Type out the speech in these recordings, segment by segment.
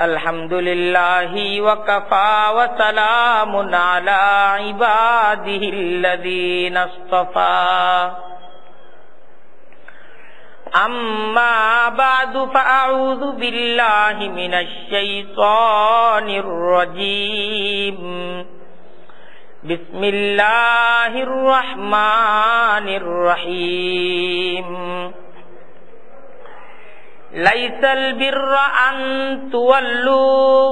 আলহামদুলিল্লাহি ওয়া কাফা ওয়া সালামুন আলা ইবাদিহিল্লাযীনা ইসতাফা আম্মা বা'দু ফাআউযু বিল্লাহি মিনাশ শাইতানির রাজীম বিসমিল্লাহির রহমানির রহিম লাইসাল বিররা আন তুওয়াল্লু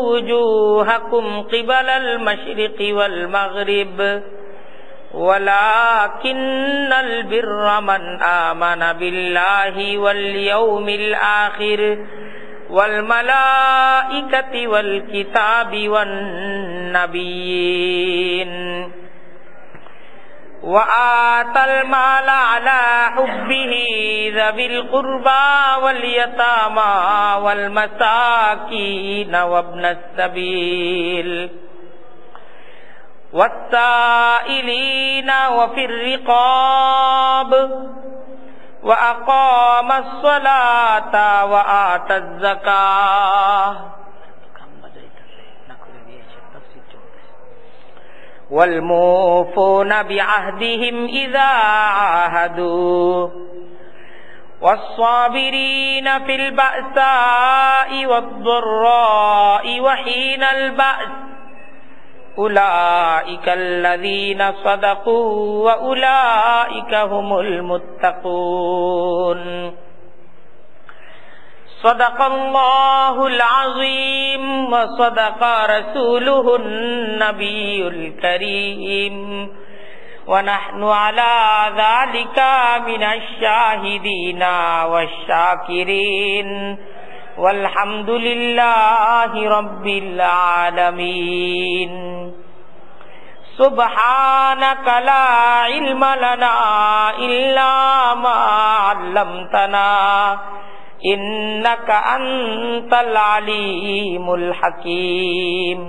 ওয়ুজুহাকুম কিবালাল মাশরিকি ওয়াল মাগরিব ওয়ালাকিন্নাল বিররা মান আমানা বিল্লাহি ওয়াল ইয়াউমিল আখির ওয়াল মালাইকাতি ওয়াল কিতাবি ওয়ান নাবিয়্যিন وآتى المال على حبه ذوي القربى واليتامى والمساكين وابن السبيل والسائلين وفي الرقاب وأقام الصلاة وآتى الزكاة والموفون بعهدهم إذا عاهدوا والصابرين في البأساء والضراء وحين البأس أولئك الذين صدقوا وأولئك هم المتقون صدق الله العظيم وصدق رسوله النبي الكريم ونحن على ذلك من الشاهدين والشاكرين والحمد لله رب العالمين سبحانك لا علم لنا إلا ما علمتنا ইন্নাকা আনতাল আলিমুল হাকীম।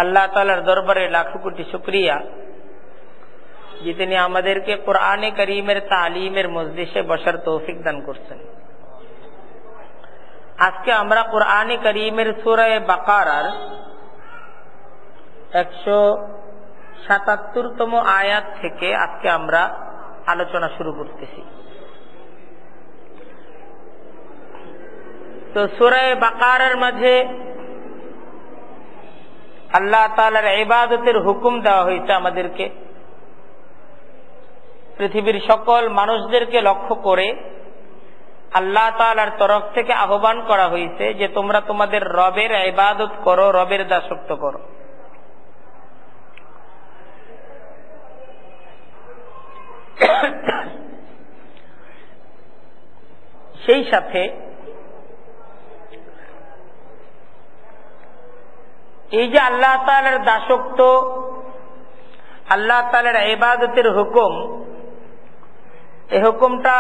আল্লাহ তাআলার দরবারে লাখো কোটি শুকরিয়া যে তিনি আমাদেরকে কোরআনে কারীমের তালিমের মজলিসে বসার তৌফিক দান করছেন। আজকে আমরা কোরআনে কারীমের সূরা বাকারার 177তম আয়াত থেকে আজকে আমরা আলোচনা শুরু করতেছি। তো সূরা বাকারার মাঝে আল্লাহ তাআলার ইবাদতের হুকুম দেওয়া হয়েছে আমাদেরকে। পৃথিবীর সকল মানুষদেরকে লক্ষ্য করে আল্লাহ তাআলার তরফ থেকে আহ্বান করা হয়েছে যে তোমরা তোমাদের রবের ইবাদত করো, রবের দাসত্ব করো। সেই সাথে এই যে আল্লাহ তাআলার দাসত্ব, আল্লাহ তাআলার ইবাদতের হুকুম, এই হুকুমটা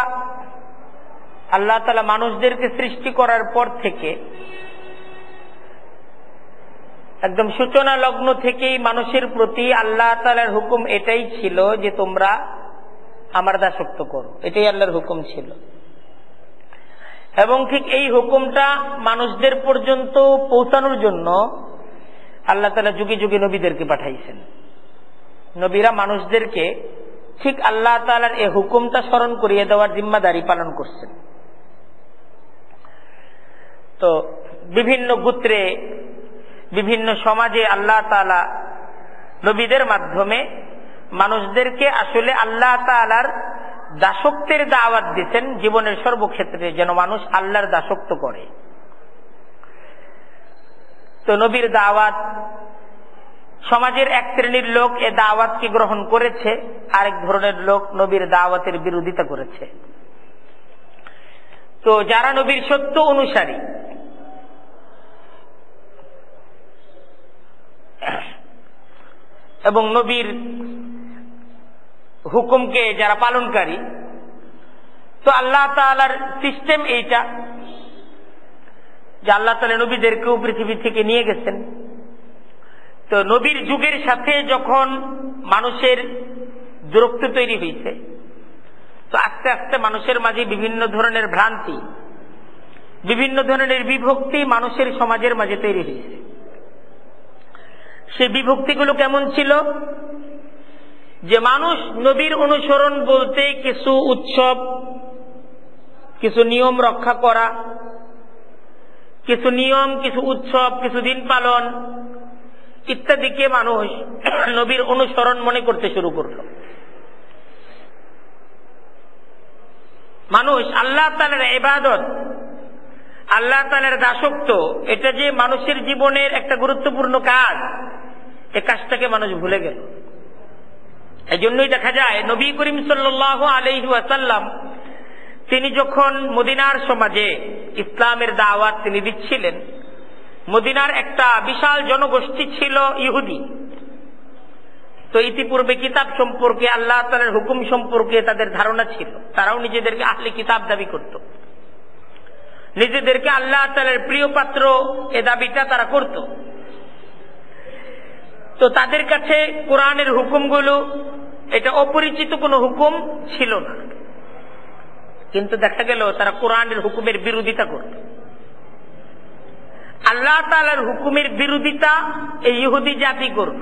আল্লাহ তাআলা মানুষদেরকে সৃষ্টি করার পর থেকে একদম সূচনা লগ্ন থেকেই মানুষের প্রতি আল্লাহ তাআলার হুকুম এটাই ছিল যে তোমরা আমার দাসত্ব করো, এটাই আল্লাহর হুকুম ছিল। এবং ঠিক এই হুকুমটা মানুষদের পর্যন্ত পৌঁছানোর জন্য আল্লাহ তাআলা যুগে যুগে নবীদেরকে পাঠাইছেন। নবীরা মানুষদেরকে ঠিক আল্লাহ তাআলার এই হুকুমটা স্মরণ করিয়ে দেওয়ার জিম্মাদারি পালন করছেন। তো বিভিন্ন গোত্রে, বিভিন্ন সমাজে আল্লাহ তাআলা নবীদের মাধ্যমে মানুষদেরকে আসলে আল্লাহ তাআলার দাসত্বের দাওয়াত দিতেন জীবনের সর্বক্ষেত্রে, যেন মানুষ আল্লাহর দাসত্ব করে। তো নবীর দাওয়াত, সমাজের এক শ্রেণীর লোক এ দাওয়াতকে গ্রহণ করেছে, আরেক ধরনের লোক নবীর দাওয়াতের বিরোধিতা করেছে। তো যারা নবীর সত্য অনুসারী এবং নবীর হুকুমকে যারা পালনকারী, তো আল্লাহ তাআলার সিস্টেম এইটা যে আল্লাহ তাআলা নবীদেরকেও পৃথিবী থেকে নিয়ে গেছেন। তো নবীর যুগের সাথে যখন মানুষের দূরত্ব তৈরি হয়েছে, তো আস্তে আস্তে মানুষের মাঝে বিভিন্ন ধরনের ভ্রান্তি, বিভিন্ন ধরনের বিভক্তি মানুষের সমাজের মাঝে তৈরি হয়েছে। সেই বিভক্তিগুলো কেমন ছিল? যে মানুষ নবীর অনুসরণ বলতে কিছু উৎসব, কিছু নিয়ম রক্ষা করা, কিছু নিয়ম, কিছু উৎসব, কিছু দিন পালন ইত্যাদিকে মানুষ নবীর অনুসরণ মনে করতে শুরু করল। মানুষ আল্লাহ তাআলার ইবাদত, আল্লাহ তাআলার দাসত্ব, এটা যে মানুষের জীবনের একটা গুরুত্বপূর্ণ কাজ, এই কাজটাকে মানুষ ভুলে গেল। এই জন্যই দেখা যায় নবী করিম সাল্লাল্লাহু আলাইহি ওয়াসাল্লাম তিনি যখন মদিনার সমাজে ইসলামের দাওয়াত তিনি দিচ্ছিলেন, মদিনার একটা বিশাল জনগোষ্ঠী ছিল ইহুদি। তো ইতিপূর্বে কিতাব সম্পর্কে, আল্লাহ তাআলার হুকুম সম্পর্কে তাদের ধারণা ছিল। তারাও নিজেদেরকে আহলে কিতাব দাবি করত, নিজেদেরকে আল্লাহ তাআলার প্রিয় পাত্র এ দাবিটা তারা করত। তো তাদের কাছে কোরআনের হুকুমগুলো এটা অপরিচিত কোনো হুকুম ছিল না। কিন্তু দেখা গেল তারা কোরআনের হুকুমের বিরোধিতা করত। আল্লাহ তাআলার হুকুমের বিরোধিতা এই ইহুদি জাতি করল।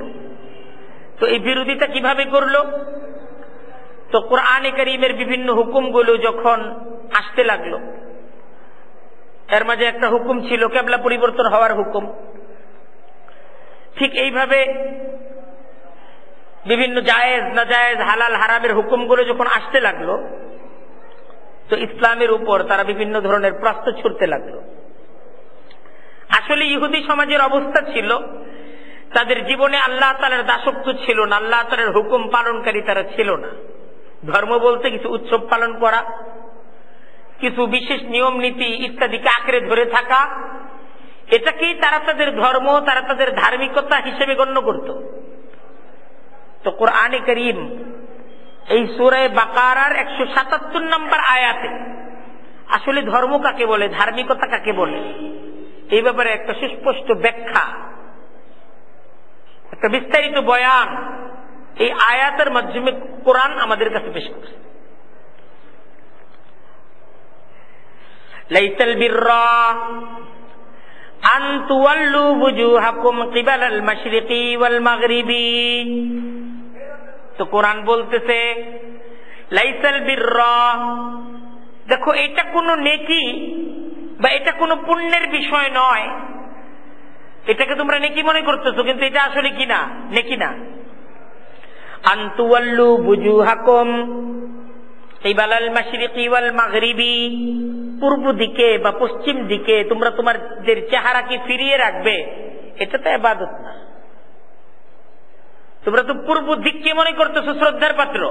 তো এই বিরোধিতা কিভাবে করল? তো কোরআনে কারীমের বিভিন্ন হুকুমগুলো যখন আসতে লাগলো, এর মাঝে একটা হুকুম ছিল কিবলা পরিবর্তন হওয়ার হুকুম। ঠিক এইভাবে বিভিন্ন জায়েজ নাজায়েজ, হালাল হারামের হুকুমগুলো যখন আসতে লাগলো, তো ইসলামের উপর তারা বিভিন্ন ধরনের প্রশ্ন ছুড়তে লাগলো। আসলে ইহুদি সমাজের অবস্থা ছিল, তাদের জীবনে আল্লাহ তাআলার দাসত্ব ছিল না, আল্লাহ তাআলার হুকুম পালনকারী তারা ছিল না। ধর্ম বলতে কিছু উৎসব পালন করা, কিছু বিশেষ নিয়ম নীতি ইত্যাদিকে আঁকড়ে ধরে থাকা, এটাকেই তারা তাদের ধর্ম, তারা তাদের ধার্মিকতা হিসেবে গণ্য করত। তো কোরআনে কারীম এই সূরা বাকারার 177 নম্বর আয়াতে আসলে ধর্ম কাকে বলে, ধার্মিকতা কাকে বলে, এই ব্যাপারে একটা সুস্পষ্ট ব্যাখ্যা, একটা বিস্তারিত বয়ান এই আয়াতের মাধ্যমে কোরআন আমাদের কাছে পেশ করছে। লাইসাল বিররা আন তুওয়াল্লু বুজুহাকুম কিবালাল মাশরিকি ওয়াল মাগরিবি। তো কোরআন বলতেছে লাইসাল বিররা, দেখো এটা কোনো নেকি বা এটা কোনো পুণ্যের বিষয় নয়। এটাকে তোমরা নেকি মনে করতেছো, কিন্তু এটা আসলে কি না, নেকি না। আন তুওয়াল্লু বুজুহাকুম কিবালাল মাশরিকি ওয়াল মাগরিবি, পূর্ব দিকে বা পশ্চিম দিকে তোমরা তোমাদের চেহারাকে ফিরিয়ে রাখবে, এটা তো ইবাদত না। তোমরা তো পূর্ব দিককে মনে করতেছো শ্রদ্ধার পাত্র,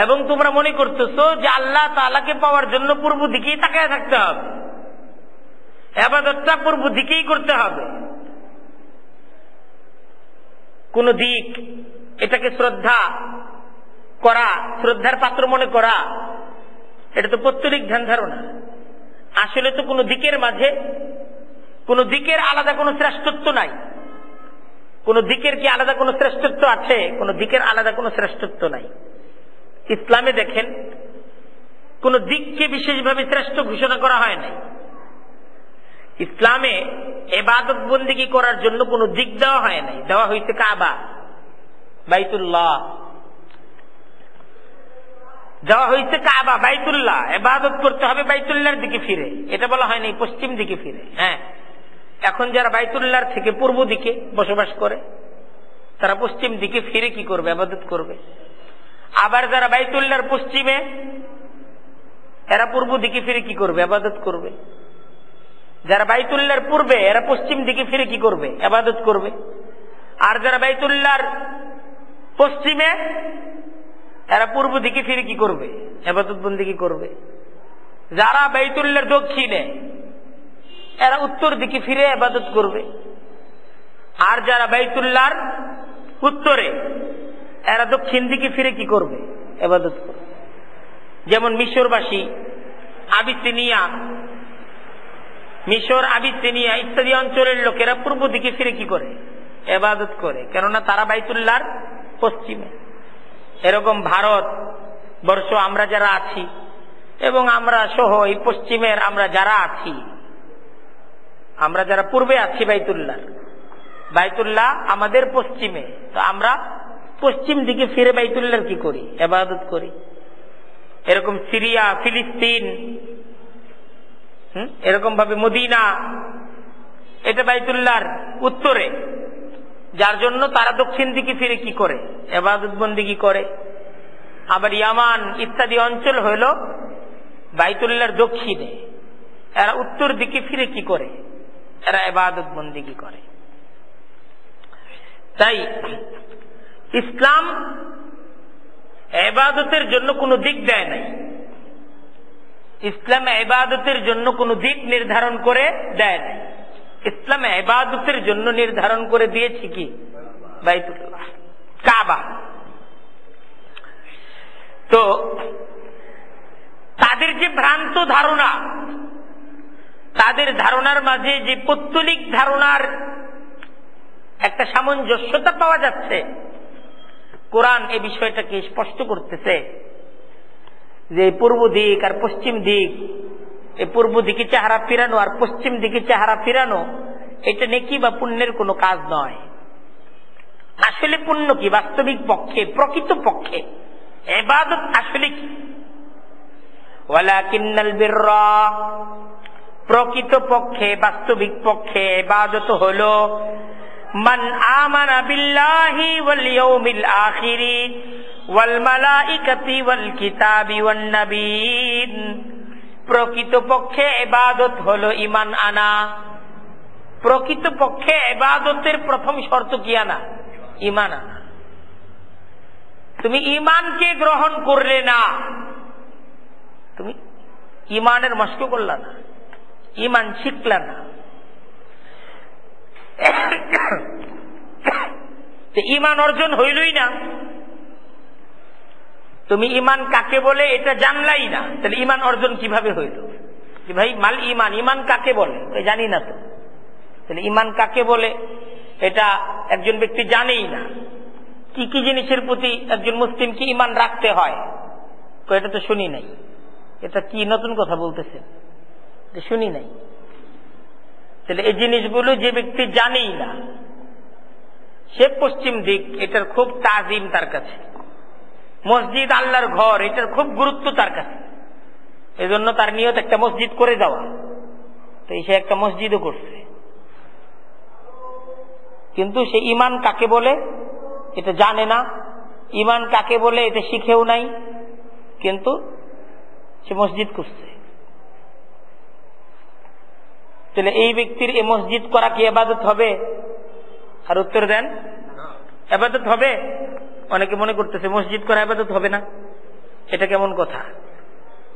এবং তোমরা মনে করতেছো যে আল্লাহ তাআলাকে পাওয়ার জন্য পূর্ব দিকেই তাকায় থাকতে হবে, ইবাদতটা পূর্ব দিকেই করতে হবে। কোন দিক এটাকে শ্রদ্ধা করা, শ্রদ্ধার পাত্র মনে করা, এটা তো পৌত্তলিক ধ্যান ধারণা। আসলে তো কোন দিকের মাঝে, কোন দিকের আলাদা কোন শ্রেষ্ঠত্ব নাই। কোন দিকের কি আলাদা কোন শ্রেষ্ঠত্ব আছে? কোন দিকের আলাদা কোন শ্রেষ্ঠত্ব নাই। ইসলামে দেখেন কোন দিককে বিশেষভাবে শ্রেষ্ঠ ঘোষণা করা হয় নাই। ইসলামে ইবাদত বন্দেগী করার জন্য কোন দিক দেওয়া হয় নাই, দেওয়া হয়েছে কাবা, বাইতুল্লাহ, দেওয়া হয়েছে কাবা, বাইতুল্লাহ। ইবাদত করতে হবে বাইতুল্লাহর দিকে ফিরে, এটা বলা হয় নাই পশ্চিম দিকে ফিরে। হ্যাঁ, এখন যারা বাইতুল্লাহর থেকে পূর্ব দিকে বসবাস করে তারা পশ্চিম দিকে ফিরে কি করবে? ইবাদত করবে। আবার যারা বাইতুল্লাহর পশ্চিমে, এরা পূর্ব দিকে ফিরে কি করবে? ইবাদত করবে। যারা বাইতুল্লাহর পূর্বে, এরা পশ্চিম দিকে ফিরে কি করবে? ইবাদত করবে। আর যারা বাইতুল্লাহর পশ্চিমে, এরা পূর্ব দিকে ফিরে কি করবে? ইবাদত বন্দেগী করবে। যারা বাইতুল্লাহর দক্ষিণে, এরা উত্তর দিকে ফিরে ইবাদত করবে। আর যারা বাইতুল্লাহর উত্তরে, এরা দক্ষিণ দিকে ফিরে কি করবে? ইবাদত করবে। যেমন মিশরবাসী, আবিসিনিয়া, মিশর, আবিসিনিয়া ইত্যাদি অঞ্চলের লোকেরা পূর্ব দিকে ফিরে কি করে? ইবাদত করে, কেননা তারা বাইতুল্লাহর পশ্চিমে। এরকম ভারত, বর্ষ আমরা যারা আছি এবং আমরা সহ এই পশ্চিমের আমরা যারা আছি, আমরা যারা পূর্বে আছি বাইতুল্লাহ আমাদের পশ্চিমে, তো আমরা পশ্চিম দিকে ফিরে বাইতুল্লাহর কি করি? ইবাদত করি। এরকম সিরিয়া, ফিলিস্তিন, এরকম ভাবে মদিনা, এটা বাইতুল্লাহর উত্তরে, যার জন্য তারা দক্ষিণ দিকে ফিরে কি করে? ইবাদত বন্দেগী করে। আবার ইয়ামান ইত্যাদি অঞ্চল হইল বাইতুল্লাহর দক্ষিণে, এরা উত্তর দিকে ফিরে কি করে? এরা ইবাদত বন্দেগী করে। তাই ইসলাম ইবাদতের জন্য কোনো দিক দেয় নাই। ইসলাম ইবাদতের জন্য কোনো দিক নির্ধারণ করে দেয় নাই। ইসলাম ইবাদতের জন্য নির্ধারণ করে দিয়েছে কি? বাইতুল্লাহ, কাবা। তো তাদের যে ভ্রান্ত ধারণা, তাদের ধারণার মাঝে যে পৌত্তলিক ধারণার একটা সামঞ্জস্যতা পাওয়া যাচ্ছে, কোরআন এই বিষয়টাকে স্পষ্ট করতেছে যে পূর্ব দিক আর পশ্চিম দিক, এই পূর্ব দিকে চেহারা ফিরানো আর পশ্চিম দিকে চেহারা ফিরানো, এটা নেকি বা পুণ্যের কোনো কাজ নয়। আসলে পুণ্য কি? বাস্তবিক পক্ষে, প্রকৃত পক্ষে ইবাদত আসলে কি? ওয়ালাকিন্নাল বিররা, প্রকৃত পক্ষে, বাস্তবিক পক্ষে ইবাদত হলো মান আমানা বিল্লাহি ওয়াল ইয়াউমিল আখিরি ওয়াল মালাইকাতি ওয়াল কিতাবি ওয়ান নাবিয়িন। প্রকৃত পক্ষে ইবাদত হলো ঈমান আনা। প্রকৃত পক্ষে ইবাদতের প্রথম শর্ত কি আনা? ঈমান আনা। তুমি ঈমানকে গ্রহণ করলে না, তুমি ঈমানের মস্ক করলা না, ঈমান শিখলা না। ঈমান অর্জন হইলই না, তুমি ঈমান কাকে বলে এটা জানলাই না, তাহলে ঈমান অর্জন কিভাবে হইল? যে ভাই মাল ঈমান, ঈমান কাকে বলে জানি না তো, তাহলে ঈমান কাকে বলে এটা একজন ব্যক্তি জানেই না। কি কি জিনিসের প্রতি একজন মুসলিমকে ঈমান রাখতে হয় এটা তো শুনি নাই। এটা কি নতুন কথা বলতেছে? শুনি নাই। তাহলে এই জিনিসগুলো যে ব্যক্তি জানেই না, সে পশ্চিম দিক এটার খুব তাজিম তার কাছে, মসজিদ আল্লাহর ঘর এটার খুব গুরুত্ব তার কাছে, এজন্য তার নিয়ত একটা মসজিদ করে যাওয়া। তো সে একটা মসজিদও করছে, কিন্তু সে ঈমান কাকে বলে এটা জানে না, ঈমান কাকে বলে এটা শিখেও নাই, কিন্তু সে মসজিদ করছে। তাহলে এই ব্যক্তির এই মসজিদ করা কি ইবাদত হবে? আর উত্তর দেন, ইবাদত হবে? অনেকে মনে করতেছে মসজিদ করা ইবাদত হবে না। এটা কেমন কথা?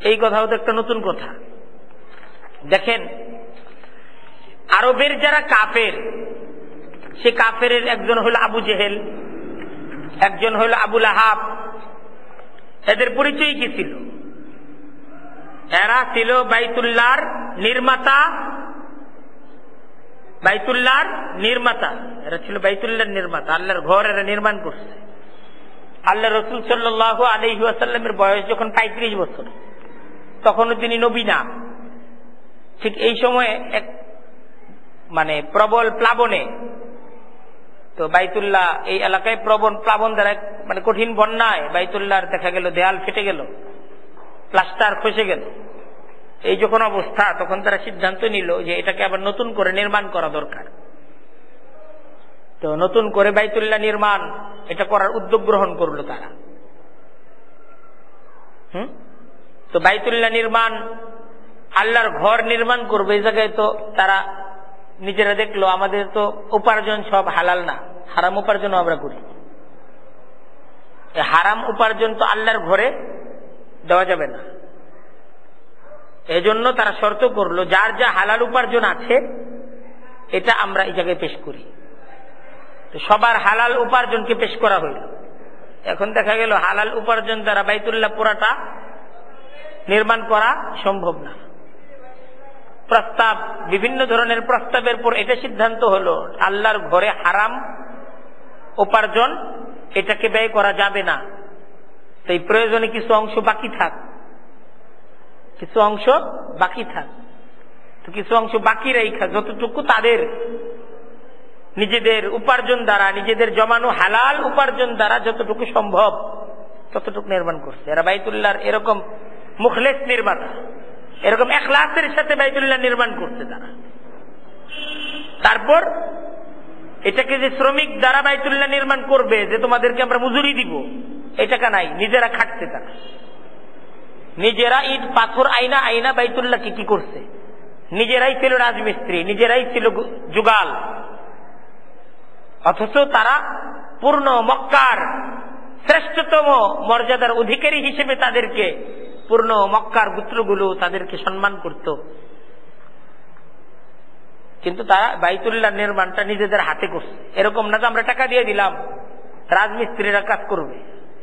এই কথাও তো একটা নতুন কথা। দেখেন, আরবের যারা কাফের, সে কাফের একজন হলো আবু জেহেল, একজন হলো আবু লাহাব। এদের পরিচয় কি ছিল? এরা ছিল বাইতুল্লাহর নির্মাতা, বাইতুল্লাহর নির্মাতা। এরা ছিল বাইতুল্লাহর নির্মাতা, আল্লাহর ঘর এরা নির্মাণ করছে। আল্লাহ রাসূল সাল্লাল্লাহু আলাইহি ওয়াসাল্লামের বয়স যখন 35 বছর, তখনও তিনি নবী না। ঠিক এই সময়ে এক প্রবল প্লাবনে, তো বাইতুল্লাহ এই এলাকায় প্রবল প্লাবন দ্বারা কঠিন বন্যায় বাইতুল্লাহর দেখা গেল দেয়াল ফেটে গেল, প্লাস্টার খসে গেল। এই যখন অবস্থা, তখন তারা সিদ্ধান্ত নিল যে এটাকে আবার নতুন করে নির্মাণ করা দরকার। তো নতুন করে বাইতুল্লাহ নির্মাণ এটা করার উদ্যোগ গ্রহণ করলো তারা। তো বাইতুল্লাহ নির্মাণ, আল্লাহর ঘর নির্মাণ করবে এই জায়গায়, তো তারা নিজেরা দেখলো আমাদের তো উপার্জন সব হালাল না, হারাম উপার্জন আমরা করি। হারাম উপার্জন তো আল্লাহর ঘরে দেওয়া যাবে না। এজন্য তারা শর্ত করলো যার যা হালাল উপার্জন আছে এটা আমরা এই জায়গায় পেশ করি। তো সবার হালাল উপার্জনকে পেশ করা হইল। এখন দেখা গেল হালাল উপার্জন দ্বারা বাইতুল্লাহ পুরাটা নির্মাণ করা সম্ভব না। প্রস্তাব, বিভিন্ন ধরনের প্রস্তাবের পর এটা সিদ্ধান্ত হলো আল্লাহর ঘরে হারাম উপার্জন এটাকে ব্যয় করা যাবে না। তো এই প্রয়োজনে কিছু অংশ বাকি থাক, কিছু অংশ বাকি থাক। তো কিছু অংশ বাকি রেখা যতটুকু তাদের নিজেদের উপার্জন দ্বারা, নিজেদের জমানো হালাল উপার্জন দ্বারা যতটুকু সম্ভব ততটুকু নির্মাণ করছে। এরা বাইতুল্লাহর এরকম মুখলেস নির্মাতা, এরকম ইখলাসের সাথে বাইতুল্লাহ নির্মাণ করছে তারা। তারপর এটাকে যে শ্রমিক দ্বারা বাইতুল্লাহ নির্মাণ করবে, যে তোমাদেরকে আমরা মজুরি দিব, এই টাকা নাই, নিজেরা খাটছে তারা। নিজেরা ইট পাথর আইনা আইনা বাইতুল্লাহকে কি করছে, নিজেরাই ছিল রাজমিস্ত্রি, নিজেরাই ছিল যুগাল। অথচ তারা পূর্ণ মক্কার শ্রেষ্ঠতম মর্যাদার অধিকারী হিসেবে তাদেরকে, পূর্ণ মক্কার গোত্রগুলো তাদেরকে সম্মান করত। কিন্তু তারা বাইতুল্লাহ নির্মাণটা নিজেদের হাতে করছে। এরকম না যে আমরা টাকা দিয়ে দিলাম, রাজমিস্ত্রিরা কাজ করবে,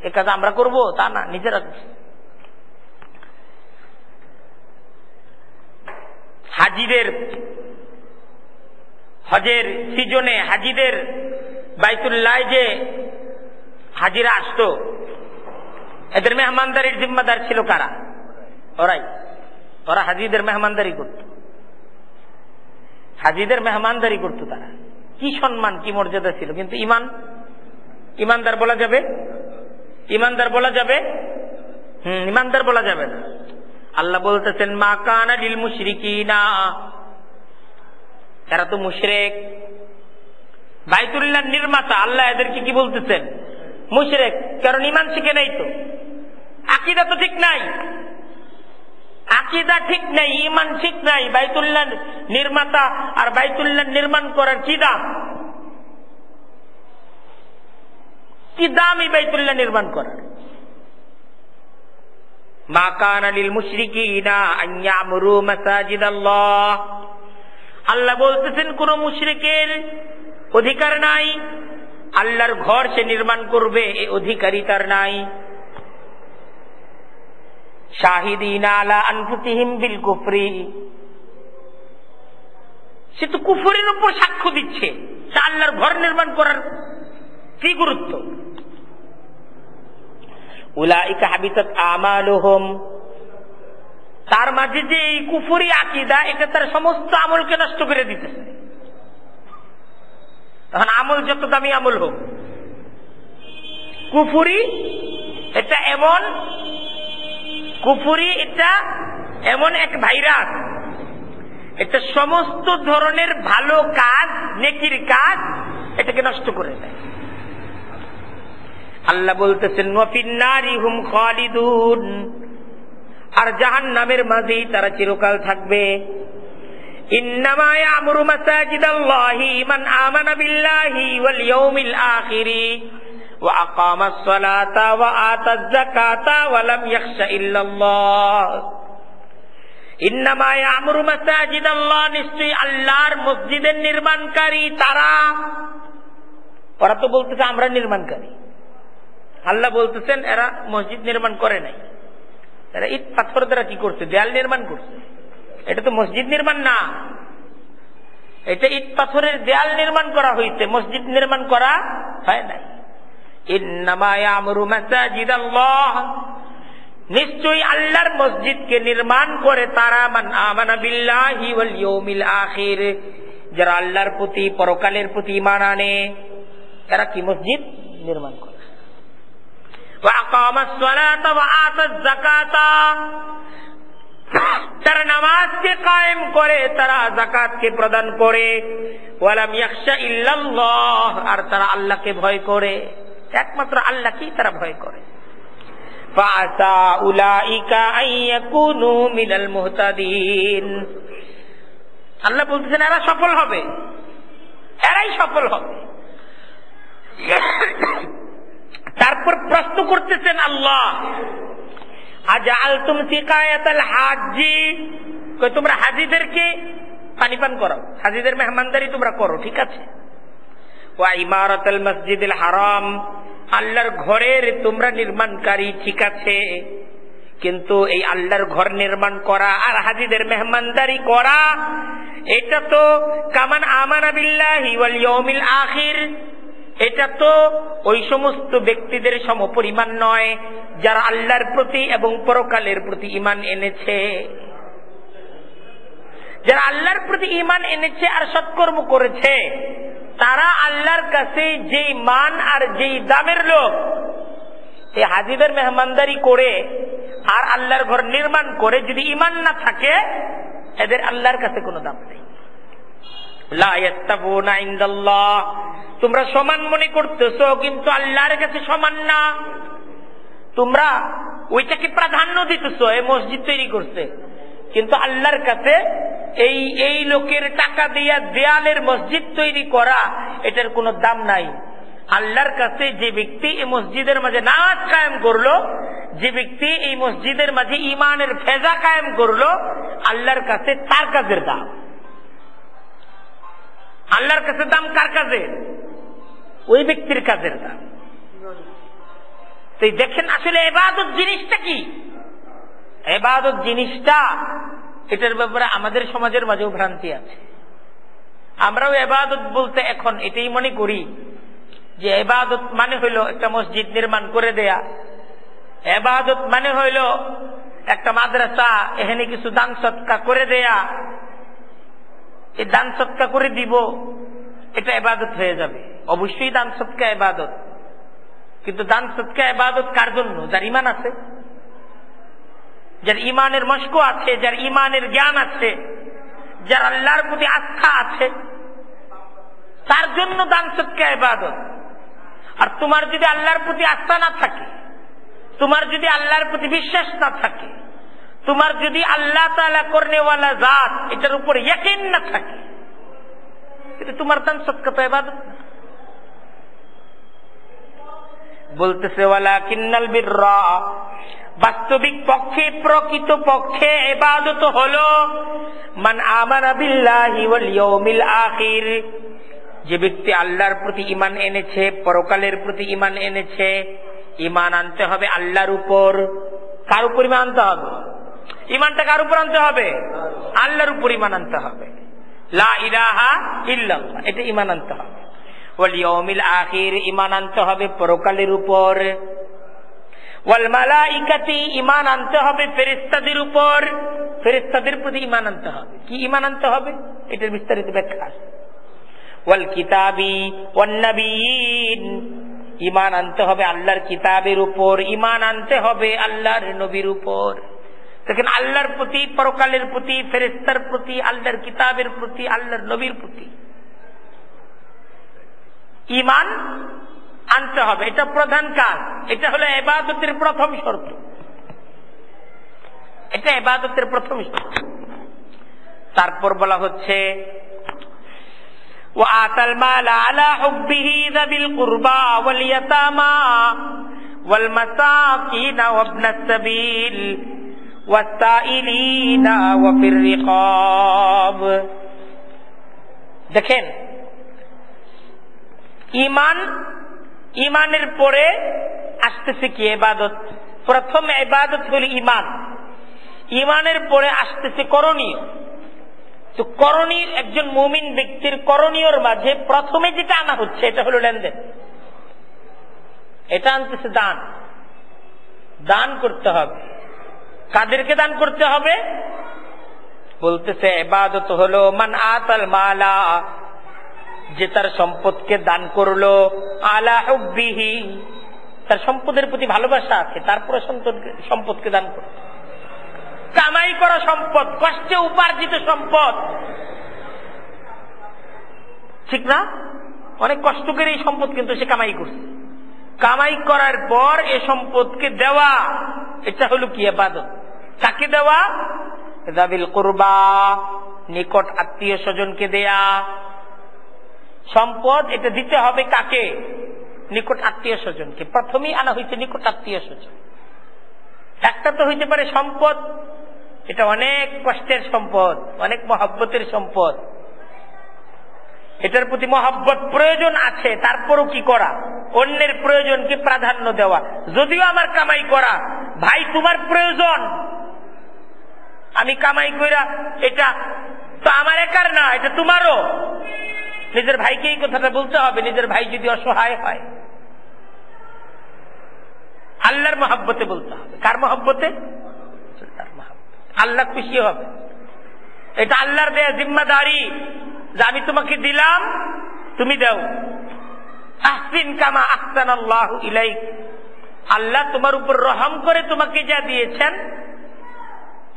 এ কাজ আমরা করব, তা না, নিজেরা করছে। হাজিদের হজের সিজনে হাজিদের বাইতুল্লাহ যে হাজিরা আসতো, এদের মেহমানদারির জিম্মাদার ছিল কারা? ওরা হাজিদের মেহমানদারি করত, হাজিদের মেহমানদারি করত তারা। কি সম্মান, কি মর্যাদা ছিল। কিন্তু ইমানদার বলা যাবে? ইমানদার বলা যাবে? ইমানদার বলা যাবে না। আল্লাহ বলতেছেন মা কানা লিল মুশরিকিনা, এরা তো মুশরিক। বাইতুল্লাহ নির্মাতা আল্লাহ এদেরকে কি বলতেছেন? মুশরিক। কারণ ইমান শিখে নাই, তো আকীদা তো ঠিক নাই, আকীদা ঠিক নাই, ইমান ঠিক নাই। বাইতুল্লাহ নির্মাতা আর বাইতুল্লাহ নির্মাণ করার কি দাম, কি দাম এই বাইতুল্লাহ নির্মাণ করার। মা কানা লিল মুশরিকিনা আন ইয়ামুরু মাসাজিদাল্লাহ, আল্লাহ বলতেছেন কোন মুশরিকের অধিকার নাই আল্লাহর ঘর সে নির্মাণ করবে, এই অধিকারী তার নাই। শাহিদিনা আলা আনফুসিহিম বিল কুফরি, সে তো কুফরের উপর সাক্ষ্য দিচ্ছে, তা আল্লাহর ঘর নির্মাণ করার কি গুরুত্ব। উলাইকা হাবিতাত আমালুহুম, তার মাঝে যে এই কুফরি আকীদা, এটা তার সমস্ত আমলকে নষ্ট করে দিতেছে। তখন আমল যত দামি আমল হোক, কুফরি এটা এমন এক ভাইরাস, এটা সমস্ত ধরনের ভালো কাজ, নেকির কাজ এটাকে নষ্ট করে দেয়। আল্লাহ বলতেছেন ওয়া ফিন্নারি হুম খালিদুন, আর জাহান্নামের মাঝেই তারা চিরকাল থাকবে। ইন্নামা ইয়ামুরু মাসাজিদাল্লাহি মান আমানা বিল্লাহি ওয়াল ইয়াউমিল আখিরি ওয়া আকামাস সালাতা ওয়া আতাজ যাকাতা ওয়া লাম ইয়াখশা ইল্লাল্লাহ। ইন্নামা ইয়ামুরু মাসাজিদাল্লাহ, নিশ্চয়ই আল্লাহর মসজিদের নির্মাণকারী তারা। ওরা তো বলতেছে আমরা নির্মাণকারী, আল্লাহ বলতেছেন এরা মসজিদ নির্মাণ করে নাই, এরা ইট পাথর দ্বারা কি করছে, দেয়াল নির্মাণ করছে। এটা তো মসজিদ নির্মাণ না, এটা ইট পাথরের দেয়াল নির্মাণ করা হয়েছে, মসজিদ নির্মাণ করা হয় নাই। ইন্নামা ইয়ামুরু মাসাজিদাল্লাহ, নিশ্চয়ই আল্লাহর মসজিদকে নির্মাণ করে তারা মান আমানা বিল্লাহি ওয়াল ইয়াউমিল আখির, যারা আল্লাহর প্রতি, পরকালের প্রতি ঈমান আনে, এরা কি মসজিদ নির্মাণ করে। ওয়া আকামাস সালাতা ওয়া আতাজ যাকাতা, তারা নামাজকে কায়েম করে, তারা যাকাতকে প্রদান করে। ওয়া লাম ইয়াখশা ইল্লাল্লাহ, আর তারা আল্লাহকে ভয় করে, একমাত্র আল্লাহকেই তারা ভয় করে। ফাআসা উলাইকা আইয়াকুনু মিনাল মুহতাদিন, আল্লাহ বলতেছেন এরা সফল হবে, এরাই সফল হবে। তারপর প্রশ্ন করতেছেন আল্লাহ আজআলতুম সিকায়াতাল হাজ্জি, তোমরা হাজিদেরকে পানি পান করাও, হাজিদের মেহমানদারি তোমরা করো, ঠিক আছে। ওয়া ইমারাতাল মসজিদিল হারাম, আল্লাহর ঘরের তোমরা নির্মাণকারী, ঠিক আছে। কিন্তু এই আল্লাহর ঘর নির্মাণ করা আর হাজিদের মেহমানদারি করা, এটা তো কামান আমানা বিল্লাহি ওয়াল ইয়াউমিল আখির, এটা তো ওই সমস্ত ব্যক্তিদের সমপরিমাণ নয় যারা আল্লাহর প্রতি এবং পরকালের প্রতি ঈমান এনেছে, যারা আল্লাহর প্রতি ঈমান এনেছে আর সৎকর্ম করেছে, তারা আল্লাহর কাছে যেই মান আর যেই দামের লোক, এই হাজিদের মেহমানদারি করে আর আল্লাহর ঘর নির্মাণ করে যদি ঈমান না থাকে, এদের আল্লাহর কাছে কোনো দাম নেই। লা ইয়াস্তাবুনা ইনদাল্লাহ, তোমরা সমান মনে করতেছো কিন্তু আল্লাহর কাছে সমান না। তোমরা ওইটাকে প্রাধান্য দিতেছো, এই মসজিদ তৈরি করছে, কিন্তু আল্লাহর কাছে এই লোকের টাকা দিয়া দেয়ালের মসজিদ তৈরি করা, এটার কোনো দাম নাই। আল্লাহর কাছে যে ব্যক্তি এই মসজিদের মাঝে নামাজ কায়েম করলো, যে ব্যক্তি এই মসজিদের মাঝে ঈমানের ফেজা কায়েম করলো, আল্লাহর কাছে তার কাজের দাম। আল্লাহর কাছে দাম কার কাজের? ওই ব্যক্তির কাজের দাম। তাই দেখেন আসলে ইবাদত জিনিসটা কি। ইবাদত জিনিসটা, এটার ব্যাপারে আমাদের সমাজের মাঝেও ভ্রান্তি আছে। আমরাও ইবাদত বলতে এখন এটাই মনে করি যে ইবাদত মানে হইল একটা মসজিদ নির্মাণ করে দেয়া, ইবাদত মানে হইল একটা মাদ্রাসা, এখানে কিছু দান সৎকা করে দেয়া, এই দান সৎকা করে দিব, এটা ইবাদত হয়ে যাবে। অবশ্যই দান সৎকা ইবাদত, কিন্তু দান সৎকা ইবাদত কার জন্য? যার ঈমান আছে, যার ঈমানের মশক আছে, যার ঈমানের জ্ঞান আছে, যার আল্লাহর প্রতি আস্থা আছে, তার জন্য দান সৎকা ইবাদত। আর তোমার যদি আল্লাহর প্রতি আস্থা না থাকে, তোমার যদি আল্লাহর প্রতি বিশ্বাস না থাকে, তোমার যদি আল্লাহ তাআলা করনেওয়ালা জাত এটার উপর ইয়াকিন না থাকে, এটা তোমার দান সৎকা তো ইবাদত না। বলতেছে ওয়ালাকিন্নাল বিররা, বাস্তবিক পক্ষে প্রকৃত পক্ষে ইবাদত হলো মান আমানা বিল্লাহি ওয়াল ইয়াউমিল আখির, যে ব্যক্তি আল্লাহর প্রতি ঈমান এনেছে, পরকালের প্রতি ঈমান এনেছে। ঈমান আনতে হবে আল্লাহর উপর। কার উপর ঈমান আনতে হবে? ঈমানটা কার উপর আনতে হবে? আল্লাহর উপর ঈমান আনতে হবে। লা ইলাহা ইল্লাল্লাহ, এটা ঈমান আনতে হবে। ওয়াল ইয়াউমিল আখির, ঈমান আনতে হবে পরকালের উপর। ওয়াল মালাইকাতি, ঈমান আনতে হবে ফেরেশতাদের উপর, ফেরেশতাদের প্রতি ঈমান আনতে হবে। কি ঈমান আনতে হবে? এটার বিস্তারিত ব্যাখ্যা আছে। ওয়াল কিতাবি ওয়ান নবিয়িন, ঈমান আনতে হবে আল্লাহর কিতাবের উপর, ঈমান আনতে হবে আল্লাহর নবীর উপর। দেখেন, আল্লাহর প্রতি, পরকালের প্রতি, ফেরেশতার প্রতি, আল্লাহর কিতাবের প্রতি, আল্লাহর নবীর প্রতি ঈমান আনতে হবে। এটা প্রধান কাজ, এটা হলো ইবাদতের প্রথম শর্ত। এটা ইবাদতের প্রথম শর্ত। তারপর বলা হচ্ছে وآتى المال على حبه ذوي القربى واليتامى والمساكين وابن السبيل والسائلين وفي الرقاب। দেখেন, ঈমান, ঈমানের পরে আসতেছে কি? ইবাদত। প্রথম ইবাদত হলো ঈমান, ঈমানের পরে আসতেছে করণীয়। তো করণীয়, একজন মুমিন ব্যক্তির করণীয়র মাঝে প্রথমে যেটা আনা হচ্ছে এটা হলো লেনদেন। এটা আনতেছে দান। দান করতে হবে। কাদেরকে দান করতে হবে? বলতেছে ইবাদত হলো মান আতাল মালা, যে তার সম্পদকে দান করলো, আলা হুব্বিহি, তার সম্পদের প্রতি ভালোবাসা আছে, তারপরে সম্পদকে দান করলো। কামাই করা সম্পদ, কষ্টে উপার্জিত সম্পদ, ঠিক না? অনেক কষ্ট করে এই সম্পদ কিন্তু সে কামাই করছে। কামাই করার পর এ সম্পদকে দেওয়া, এটা হলো কি? ইবাদত। কাকে দেওয়া? যাবিল কুরবা, নিকট আত্মীয় স্বজনকে দেয়া। সম্পদ এটা দিতে হবে কাকে? নিকট আত্মীয় স্বজনকে। প্রথমেই আনা হয়েছে নিকট আত্মীয় স্বজন। একটা তো হইতে পারে সম্পদ, এটা অনেক কষ্টের সম্পদ, অনেক মহব্বতের সম্পদ, এটার প্রতি মহব্বত প্রয়োজন আছে, তারপরও কি করা? অন্যের প্রয়োজনকে প্রাধান্য দেওয়া। যদিও আমার কামাই করা, ভাই তোমার প্রয়োজন, আমি কামাই কইরা, এটা তো আমার একার না, এটা তোমারও। নিজের ভাইকে এই কথাটা বলতে হবে, নিজের ভাই যদি অসহায় হয়। আল্লাহর মহব্বতে বলতে হবে। কার মহব্বতে? আল্লাহ খুশি হবে। এটা আল্লাহর দেয়া জিম্মাদারি যে আমি তোমাকে দিলাম, তুমি দাও। আহসিন কামা আহসানাল্লাহু ইলাইক, আল্লাহ তোমার উপর রহম করে তোমাকে যা দিয়েছেন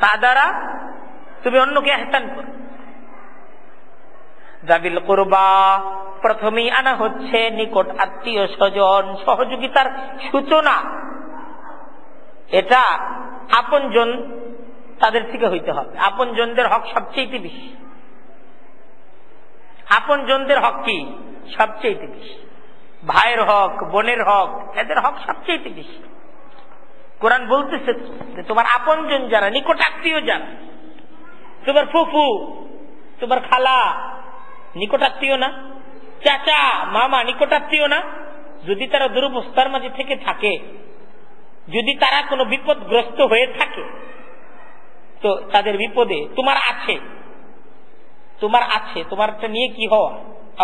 তা দ্বারা তুমি অন্যকে ইহসান করো। যাবিল কুরবা, প্রথমেই আনা হচ্ছে নিকট আত্মীয় স্বজন, সহযোগিতার সূচনা। এটা আপনজন তাদের থেকে হইতে হবে। আপনজনদের হক সবচেয়ে বেশি। আপনজনদের হক কি? সবচেয়ে বেশি। ভাইয়ের হক, বোনের হক, এদের হক সবচেয়ে বেশি। কোরআন বলতেছে যে তোমার আপনজন যারা, নিকট আত্মীয় যারা, তোমার ফুফু, তোমার খালা নিকট আত্মীয় না? চাচা, মামা নিকট আত্মীয় না? যদি তারা দুরবস্থার মাঝে থেকে থাকে, যদি তারা কোনো বিপদগ্রস্ত হয়ে থাকে, তো তাদের বিপদে তোমার আছে, তোমারটা নিয়ে কি হওয়া?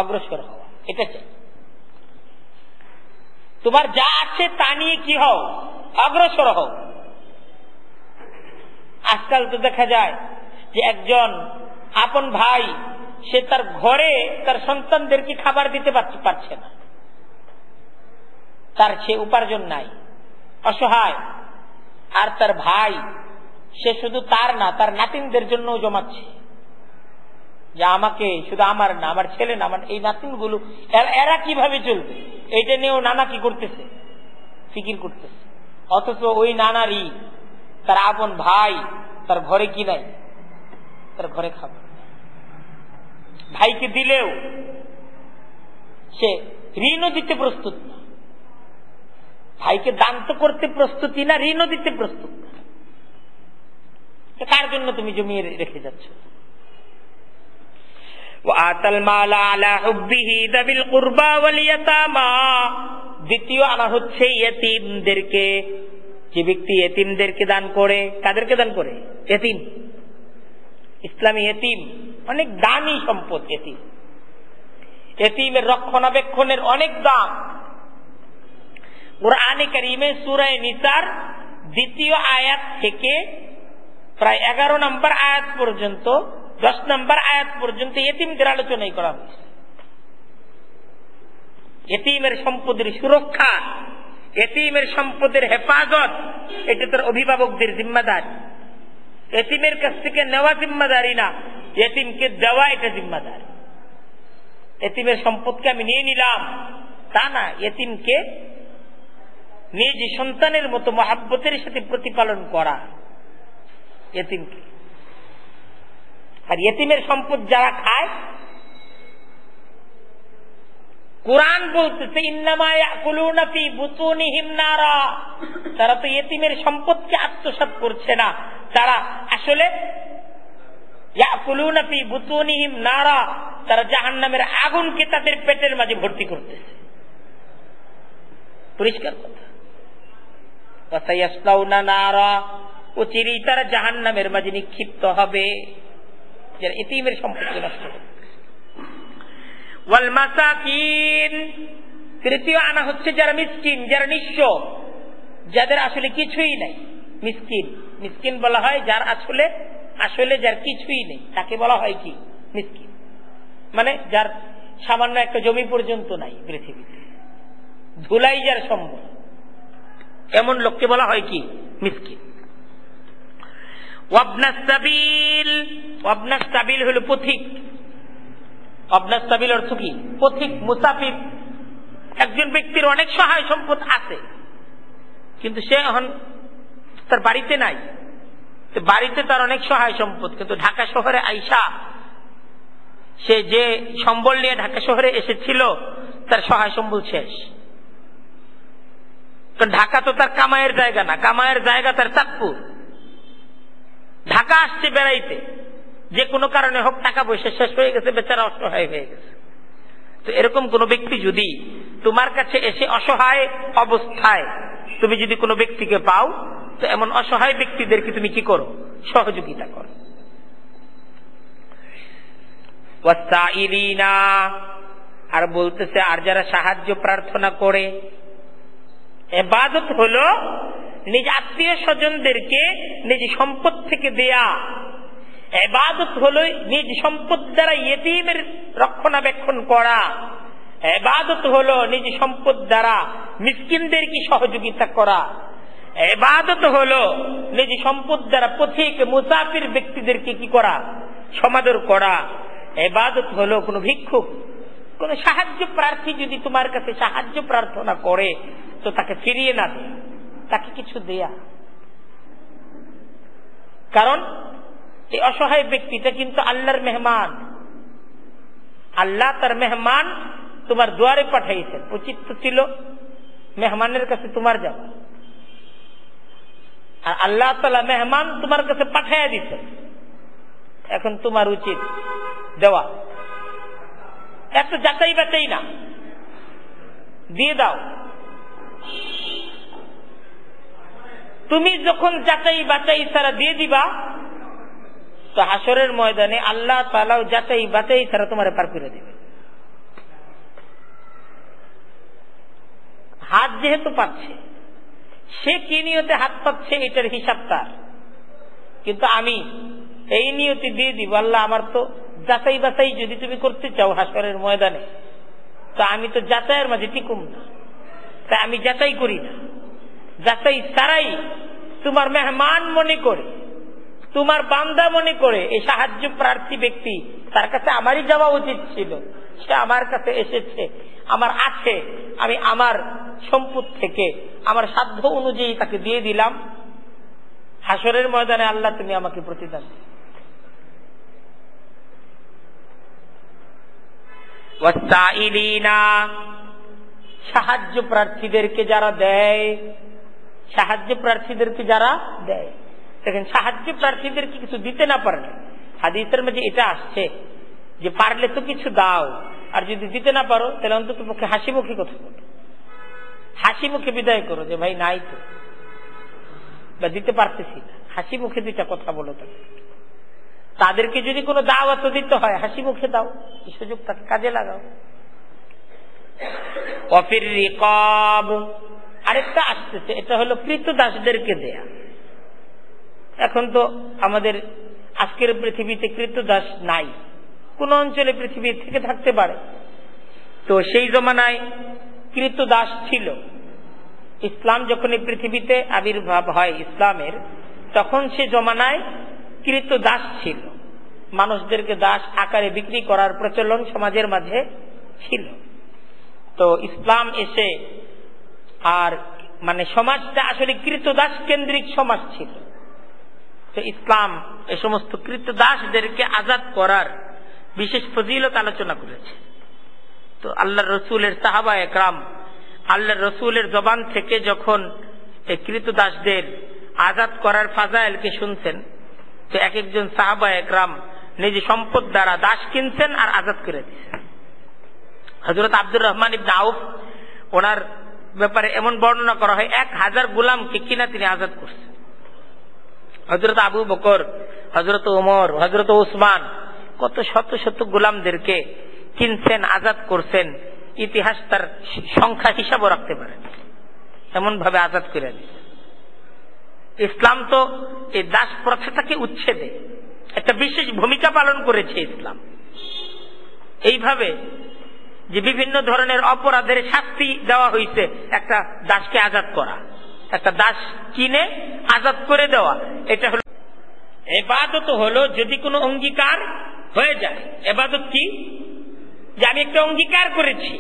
অগ্রসর হওয়া। এটা চাই। তোমার যা আছে তা নিয়ে কি হও? অগ্রসর হও। আজকাল তো দেখা যায় যে একজন আপন ভাই, সে তার ঘরে তার সন্তানদেরকে খাবার দিতে পারছে না, তার সে উপার্জন নাই, অসহায়। আর তার ভাই, সে শুধু তার না, তার নাতিনদের জন্য জমাচ্ছে যে আমাকে, শুধু আমার না, আমার ছেলে না, আমার এই নাতিনগুলো এরা কিভাবে চলবে, এইটা নিয়েও নানা কি করতেছে? ফিকির করতেছে। অথচ ওই নানারই তার আপন ভাই, তার ঘরে কি নাই? তার ঘরে খাবার। ভাইকে দিলেও সে ঋণও দিতে প্রস্তুত না। ভাইকে দান তো করতে প্রস্তুতি না, ঋণও দিতে প্রস্তুত না। কার জন্য তুমি জমিয়ে রেখে যাচ্ছ? দ্বিতীয় আনা হচ্ছে ইয়েতিমদেরকে। যে ব্যক্তি ইয়েতিমদেরকে দান করে, কাদেরকে দান করে? ইয়েতিম। ইসলামী ইয়েতিম অনেক দামি সম্পদ। ইয়েতিমের রক্ষণাবেক্ষণের অনেক দাম। কুরআনে কারীমে সূরা নিসার 2য় আয়াত থেকে প্রায় 11 নম্বর আয়াত পর্যন্ত, 10 নম্বর আয়াত পর্যন্ত ইয়েতিমদের আলোচনাই করা হয়েছে। ইয়েতিমের সম্পদের সুরক্ষা, ইয়েতিমের সম্পদের হেফাজত, এটা তার অভিভাবকদের জিম্মাদারি। ইয়েতিমের কাছ থেকে নেওয়া জিম্মাদারি না, ইয়েতিমকে দেওয়া এটা জিম্মাদারি। ইয়েতিমের সম্পদকে আমি নিয়ে নিলাম তা না, ইয়েতিমকে নিজ সন্তানের মতো মহাব্বতের সাথে প্রতিপালন করা ইয়েতিমকে। আর ইয়েতিমের সম্পদ যারা খায়, কুরআন বলতেছে ইন্নামা ইয়াকুলুনা ফি বুতুনিহিম নারা, তারা তো ইয়েতিমের সম্পদকে আত্মসাৎ করছে না, তারা আসলে ইয়াকুলুনা ফি বুতুনিহিম নারা, তারা জাহান্নামের আগুনকে তাদের পেটের মাঝে ভর্তি করতেছে। পরিষ্কার কথা। ওয়াসায়াসলাউনা নারা, অচিরেই তারা জাহান্নামের মাঝে নিক্ষিপ্ত হবে, যারা ইয়েতিমের সম্পদকে নষ্ট করে। ওয়াল মাসাকিন, তৃতীয় আনা হচ্ছে যারা মিসকিন, যারা নিঃস্ব, যাদের আসলে কিছুই নাই। মিসকিন, মিসকিন বলা হয় যার আসলে যার কিছুই নেই, তাকে বলা হয় কি? মিসকিন। মানে যার সামান্য একটা জমি পর্যন্ত নাই পৃথিবীতে, ধুলাই যার সম্ভব, এমন লোককে বলা হয় কি? মিসকিন। ওয়াবনাস সাবিল, ওয়াবনাস সাবিল হলো পথিক। ওয়াবনাস সাবিল অর্থ কি? পথিক, মুসাফির। একজন ব্যক্তির অনেক সহায় সম্পদ আছে, কিন্তু সে এখন তার বাড়িতে নাই। বাড়িতে তার অনেক সহায় সম্পদ, কিন্তু ঢাকা শহরে আইসা সে যে সম্বল নিয়ে ঢাকা শহরে এসেছিল, তার সহায় সম্বল শেষ। কারণ ঢাকা তো তার কামাইয়ের জায়গা না, কামাইয়ের জায়গা তার চাঁদপুর। ঢাকা আসছে বেড়াইতে, যে কোনো কারণে হোক টাকা পয়সা শেষ হয়ে গেছে, বেচারা অসহায় হয়ে গেছে। তো এরকম কোন ব্যক্তি যদি তোমার কাছে এসে অসহায় অবস্থায় তুমি যদি কোনো ব্যক্তিকে পাও, তো এমন অসহায় ব্যক্তিদেরকে তুমি কি করো? সহযোগিতা করো। ওয়াসাইলিনা, আর বলতেছে আর যারা সাহায্য প্রার্থনা করে, ইবাদত হলো নিজ আত্মীয় স্বজনদেরকে নিজ সম্পদ থেকে দেয়া। ইবাদত হলো নিজ সম্পদ দ্বারা ইয়েতীমের রক্ষণাবেক্ষণ করা। ইবাদত হলো নিজ সম্পদ দ্বারা মিসকিনদেরকে সহযোগিতা করা। ইবাদত হলো নিজ সম্পদ দ্বারা পথিক মুসাফির ব্যক্তিদেরকে কি করা, সমাদর করা। ইবাদত হলো কোন ভিক্ষুক, কোন সাহায্য প্রার্থী যদি তোমার কাছে সাহায্য প্রার্থনা করে তো তাকে ফিরিয়ে না দেয়, তাকে কিছু দেয়া। কারণ এই অসহায় ব্যক্তিটা কিন্তু আল্লাহর মেহমান, আল্লাহ তার মেহমান তোমার দুয়ারে পাঠাইছেন। উচিত তো ছিল মেহমানের কাছে তোমার যাওয়া, আর আল্লাহ তাআলা মেহমান তোমার কাছে পাঠাইয়া দিচ্ছেন, এখন তোমার উচিত দেওয়া। এত যাচাই বাচাই না, দিয়ে দাও। তুমি যখন যাচাই বাচাই ছাড়া দিয়ে দিবা তো হাসরের ময়দানে আল্লাহ তাআলাও যাচাই বাচাই ছাড়া তোমার পার করে দিবে। হাত যেহেতু পাচ্ছে, সে কি নিয়তে হাত পাচ্ছে এটার হিসাব তার, কিন্তু আমি এই নিয়তে দিয়ে দিব আল্লাহ আমার তো যাচাই বাছাই যদি তুমি করতে চাও হাসরের ময়দানে, তো আমি তো যাচাইয়ের মাঝে টিকুম না, তাই আমি যাচাই করি না। যাচাই ছাড়াই তোমার মেহমান মনে করে, তোমার বান্দা মনে করে এই সাহায্য প্রার্থী ব্যক্তি, তার কাছে আমারই যাওয়া উচিত ছিল, সে আমার কাছে এসেছে, আমার আছে, আমি আমার সম্পদ থেকে আমার সাধ্য অনুযায়ী তাকে দিয়ে দিলাম। হাসরের ময়দানে আল্লাহ তুমি আমাকে প্রতিদান দিও। ওয়াসাইলিনা, সাহায্য প্রার্থীদেরকে যারা দেয়, সাহায্য প্রার্থীদেরকে যারা দেয়, দেখেন সাহায্য প্রার্থীদেরকে কিছু দিতে না পারলে, হাদিসের মধ্যে এটা আসছে যে পারলে তো কিছু দাও, আর যদি দিতে না পারো তাহলে অন্তত পক্ষে হাসি মুখে কথা বলো, হাসি মুখে বিদায় করো যে ভাই নাই তো বা দিতে পারতেছি না, হাসি মুখে দুইটা কথা বলো। তাদেরকে যদি কোনো দাওয়াত দিতে হয় হাসি মুখে দাও, এই সুযোগটাকে কাজে লাগাও। ওয়াফির রিকাব, আরেকটা আসতেছে, এটা হলো কৃতদাসদেরকে দেয়া। এখন তো আমাদের আজকের পৃথিবীতে কৃতদাস নাই, কোন অঞ্চলে পৃথিবী থেকে থাকতে পারে, তো সেই জমানায় কৃতদাস ছিল। ইসলাম যখন এই পৃথিবীতে আবির্ভাব হয় ইসলামের, তখন সে জমানায় কৃতদাস ছিল। মানুষদেরকে দাস আকারে বিক্রি করার প্রচলন সমাজের মাঝে ছিল। তো ইসলাম এসে আর মানে সমাজটা আসলে কৃতদাস কেন্দ্রিক সমাজ ছিল, তো ইসলাম এ সমস্ত কৃতদাসদেরকে আজাদ করার বিশেষ ফজিলত আলোচনা করেছে। তো আল্লাহর রসুলের সাহাবা একরাম আল্লাহর রসুলের জবান থেকে যখন এই কৃতদাসদের আজাদ করার ফাজাইলকে শুনছেন, তো এক একজন সাহাবা একরাম নিজে সম্পদ দ্বারা দাস কিনছেন আর আজাদ করে দিচ্ছেন। হযরত আব্দুর রহমান ইবনে আউফ, ওনার ব্যাপারে এমন বর্ণনা করা হয় 1000 গোলামকে কিনা তিনি আজাদ করছেন। হযরত আবু বকর, হযরত ওমর, হযরত ওসমান কত শত শত গোলামদেরকে কিনছেন, আজাদ করছেন, ইতিহাস তার সংখ্যা হিসাবও রাখতে পারে, এমন ভাবে আজাদ করে দিচ্ছে। ইসলাম তো এই দাস প্রথাটাকে উচ্ছেদে একটা বিশেষ ভূমিকা পালন করেছে ইসলাম, এইভাবে যে বিভিন্ন ধরনের অপরাধের শাস্তি দেওয়া হয়েছে। একটা দাসকে আজাদ করা, একটা দাস কিনে আজাদ করে দেওয়া, এটা হলো ইবাদত। হলো যদি কোনো অঙ্গীকার হয়ে যায়, ইবাদত কি, যে আমি একটা অঙ্গীকার করেছি।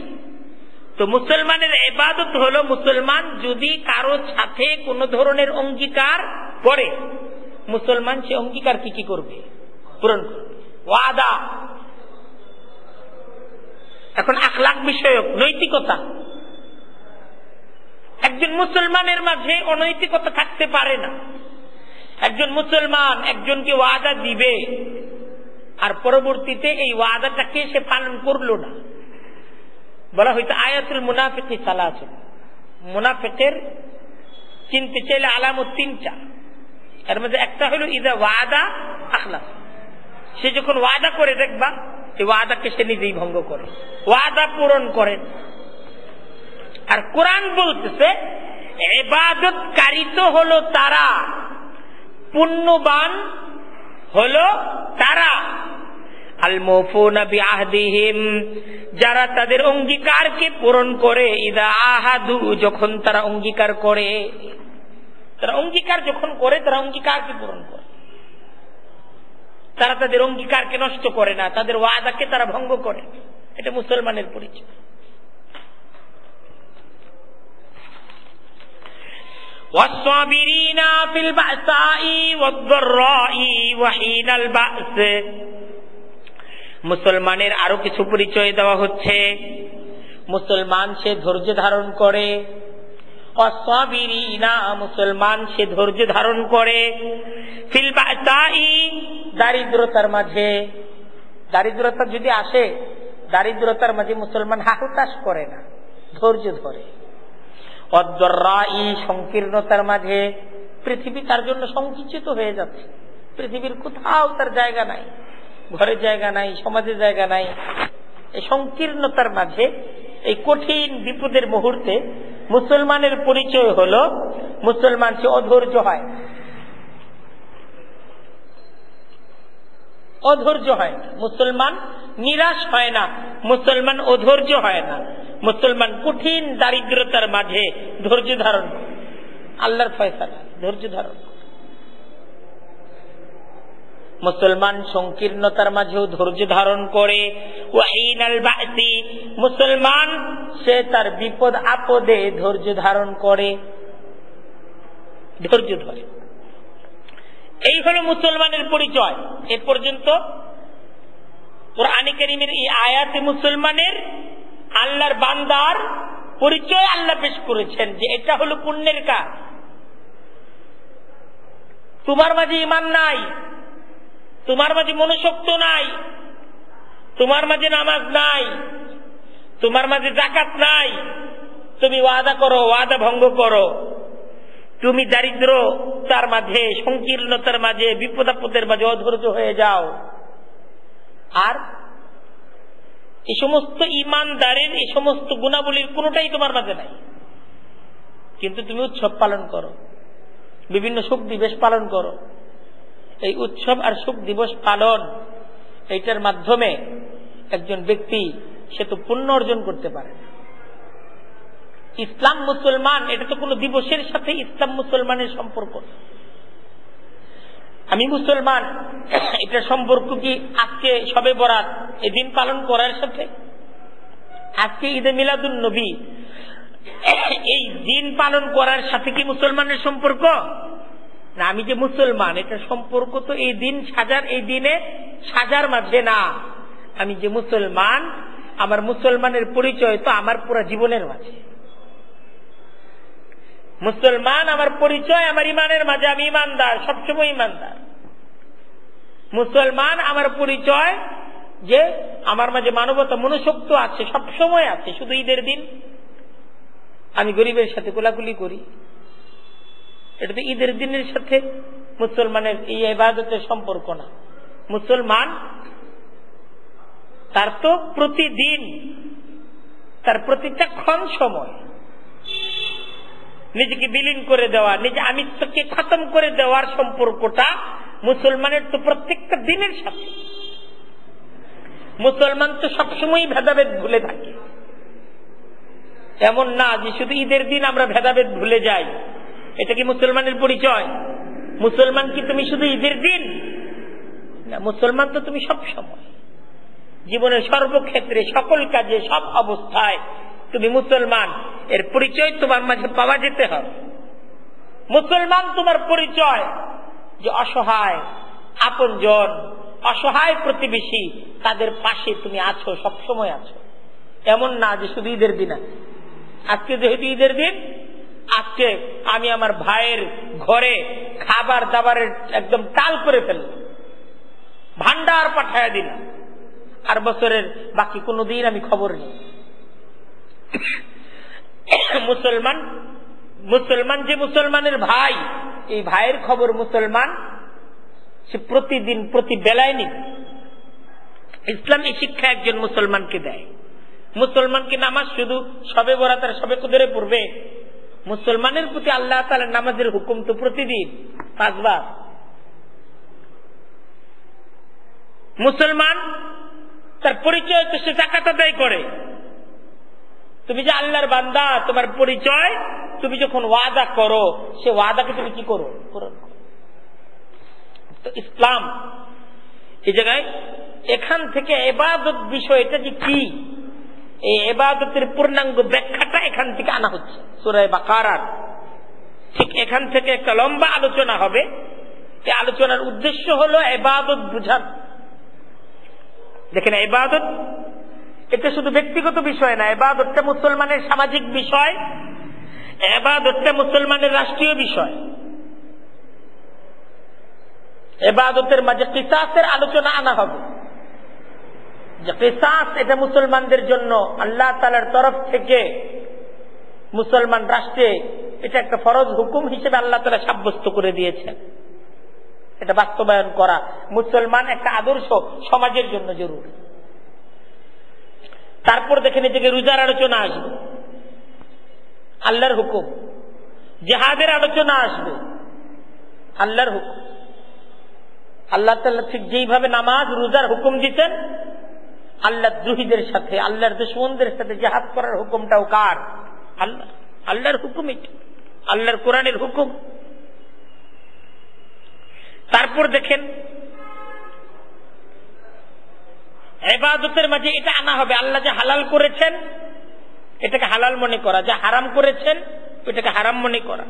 তো মুসলমানের ইবাদত হলো মুসলমান যদি কারো সাথে কোন ধরনের অঙ্গীকার করে, মুসলমান সে অঙ্গীকার কি করবে, পূরণ করবে। ওয়াদা, এখন আখলাক বিষয়ক নৈতিকতা, একজন মুসলমানের মাঝে অনৈতিকতা থাকতে পারে না। একজন মুসলমান একজনকে ওয়াদা দিবে আর পরবর্তীতে এই ওয়াদাটাকে সে পালন করলো না, বলা হয়তো আয়াতুল মুনাফিক সালাসুন, মুনাফিকের চিনতে চাইলে আলামত 3টা, এর মধ্যে একটা হলো ইদা ওয়াদা আখলাফ, সে যখন ওয়াদা করে দেখবা এই ওয়াদাকে সে নিজেই ভঙ্গ করে, ওয়াদা পূরণ করেন। আর কোরআন বলতেছে ইবাদতকারী তো হলো তারা, পুণ্যবান হলো তারা। আল মুফুনা বিআহদিহিম, যারা তাদের অঙ্গীকারকে পূরণ করে। ইদা আহাদু, যখন তারা অঙ্গীকার করে, তারা অঙ্গীকার যখন করে, তারা অঙ্গীকারকে পূরণ করে। তারা তাদের অঙ্গীকারকে নষ্ট করে না, তাদের ওয়াদাকে তারা ভঙ্গ করে। এটা মুসলমানের পরিচয়। ওয়াসসাবিরিনা ফিল বাসাই ওয়াদ-দাররাই ওয়া হিনাল বাস। মুসলমানের আরো কিছু পরিচয় দেওয়া হচ্ছে। মুসলমান সে ধৈর্য ধারণ করে। ওয়াসসাবিরিনা, মুসলমান সে ধৈর্য ধারণ করে। ফিল বাসাই, দারিদ্রতার মাঝে। দারিদ্রতা যদি আসে, দারিদ্রতার মাঝে মুসলমান হাহুতাশ করে না, ধৈর্য ধরে। ওয়াদ-দাররাই, সংকীর্ণতার মাঝে। পৃথিবী তার জন্য সংকুচিত হয়ে যাচ্ছে, পৃথিবীর কোথাও তার জায়গা নাই, ঘরে জায়গা নাই, সমাজে জায়গা নাই। এই সংকীর্ণতার মাঝে, এই কঠিন বিপদের মুহূর্তে মুসলমানের পরিচয় হলো মুসলমান সে অধৈর্য হয় না, অধৈর্য হয় না। মুসলমান নিরাশ হয় না, মুসলমান অধৈর্য হয় না। মুসলমান কঠিন দারিদ্রতার মাঝে ধৈর্য ধারণ করে, আল্লাহর ফয়সালা ধৈর্য ধারণ করে। মুসলমান সংকীর্ণতার মাঝেও ধৈর্য ধারণ করে। ওয়াহিনাল বাসি, মুসলমান সে তার বিপদ আপদে ধৈর্য ধারণ করে, ধৈর্য ধরে। এই হলো মুসলমানের পরিচয়। এ পর্যন্ত কুরআনে কারীমের এই আয়াতে মুসলমানের, আল্লাহর বান্দার পরিচয় আল্লাহ পেশ করেছেন যে এটা হলো পুণ্যের কাজ। তোমার মাঝে ঈমান নাই, তোমার মাঝে মনুষ্যত্ব নাই, তোমার মাঝে নামাজ নাই, তোমার মাঝে যাকাত নাই, তুমি ওয়াদা করো, ওয়াদা ভঙ্গ করো, তুমি দারিদ্রতার মাঝে, সংকীর্ণতার মাঝে, বিপদ আপদের মাঝে অধৈর্য হয়ে যাও। আর এই সমস্ত ইমানদারের এই সমস্ত গুণাবলীর কোনটাই তোমার মাঝে নাই, কিন্তু তুমি উৎসব পালন করো, বিভিন্ন সুখ দিবস পালন করো। এই উৎসব আর সুখ দিবস পালন, এইটার মাধ্যমে একজন ব্যক্তি সে তো পুণ্য অর্জন করতে পারে না। ইসলাম মুসলমান, এটা তো কোনো দিবসের সাথে ইসলাম মুসলমানের সম্পর্ক। আমি মুসলমান, এটার সম্পর্ক কি আজকে শবে বরাত এই দিন পালন করার সাথে? আজকে ঈদে মিলাদুন নবী এই দিন পালন করার সাথে কি মুসলমানের সম্পর্ক? না, আমি যে মুসলমান এটা সম্পর্ক তো এই দিন সাজার, এই দিনে সাজার মাঝে না। আমি যে মুসলমান, আমার মুসলমানের পরিচয় তো আমার পুরো জীবনের মাঝে। মুসলমান আমার পরিচয় আমার ইমানের মাঝে, আমি ইমানদার, সবসময় ইমানদার। মুসলমান আমার পরিচয় যে আমার মাঝে মানবতা, মনুষ্যত্ব আছে, সবসময় আছে। শুধু ঈদের দিন আমি গরিবের সাথে কোলাকুলি করি, এটা তো ঈদের দিনের সাথে মুসলমানের এই ইবাদতের সম্পর্ক না। মুসলমান তার তো প্রতিদিন, তার প্রতিটা ক্ষণ সময় নিজেকে বিলীন করে দেওয়া, নিজে আমিত্বকে খতম করে দেওয়ার সম্পর্কটা মুসলমানের তো প্রত্যেকটা দিনের সাথে। মুসলমান তো সবসময় ভেদাভেদ ভুলে থাকে। এমন না যে শুধু ঈদের দিন আমরা ভেদাভেদ ভুলে যাই। এটা কি মুসলমানের পরিচয়? মুসলমান কি তুমি শুধু ঈদের দিন? না, মুসলমান তো তুমি সব সময়, জীবনের সর্বক্ষেত্রে, সকল কাজে, সব অবস্থায় তুমি মুসলমান। এর পরিচয় তোমার মাঝে পাওয়া যেতে হবে। মুসলমান তোমার পরিচয় যে অসহায় আপনজন, অসহায় প্রতিবেশী, তাদের পাশে তুমি আছো, সবসময় আছো। এমন না যে শুধু ঈদের দিন আছে। আজকে যেহেতু ঈদের দিন, আজকে আমি আমার ভাইয়ের ঘরে খাবার দাবারের একদম টাল করে ফেললাম, ভান্ডার পাঠায় দিলাম, আর বছরের বাকি কোনো দিন আমি খবর নেই। মুসলমান, মুসলমান যে মুসলমানের ভাই, এই ভাইয়ের খবর মুসলমান সে প্রতিদিন, প্রতি বেলায় নিবে। ইসলাম এই শিক্ষা একজন মুসলমানকে দেয়। মুসলমানকে নামাজ শুধু সবে বরাত আর সবে কদরে পড়বে, মুসলমানের প্রতি আল্লাহ তাআলার নামাজের হুকুম তো প্রতিদিন 5 বার। মুসলমান তার পরিচয় তো সে যাকাত আদায় করে। তুমি যে আল্লাহর বান্দা, তোমার পরিচয় তুমি যখন ওয়াদা করো, সে ওয়াদাকে তুমি কি করো? পূরণ করো। তো ইসলাম এই জায়গায় এখান থেকে ইবাদত বিষয়টা যে কি, এই ইবাদতের পূর্ণাঙ্গ ব্যাখ্যাটা এখান থেকে আনা হচ্ছে সূরা বাকারার। ঠিক এখান থেকে একটা লম্বা আলোচনা হবে। এই আলোচনার উদ্দেশ্য হলো ইবাদত বুঝানো। দেখেন, ইবাদত এটা শুধু ব্যক্তিগত বিষয় না, ইবাদতটা মুসলমানের সামাজিক বিষয়, ইবাদতটা মুসলমানের রাষ্ট্রীয় বিষয়। ইবাদতের মাঝে কিসাসের আলোচনা আনা হবে, যে কিসাস এটা মুসলমানদের জন্য আল্লাহ তাআলার তরফ থেকে মুসলমান রাষ্ট্রে এটা একটা ফরজ হুকুম হিসেবে আল্লাহ তাআলা সাব্যস্ত করে দিয়েছেন। এটা বাস্তবায়ন করা মুসলমান একটা আদর্শ সমাজের জন্য জরুরি। তারপর দেখেন এই থেকে রোজার আলোচনা আসবে, আল্লাহর হুকুম। জিহাদের আলোচনা আসবে, আল্লাহর হুকুম। আল্লাহ তাআলা ঠিক যেইভাবে নামাজ রোজার হুকুম দিতেন, আল্লাহ দ্রোহীদের সাথে, আল্লাহর দুশমনদের সাথে জিহাদ করার হুকুমটাও কার? আল্লাহ। আল্লাহর হুকুম, এটা আল্লাহর কোরআনের হুকুম। তারপর দেখেন ইবাদতের মাঝে এটা আনা হবে, আল্লাহ যে হালাল করেছেন এটাকে হালাল মনে করা, যা হারাম করেছেন ওইটাকে হারাম মনে করা।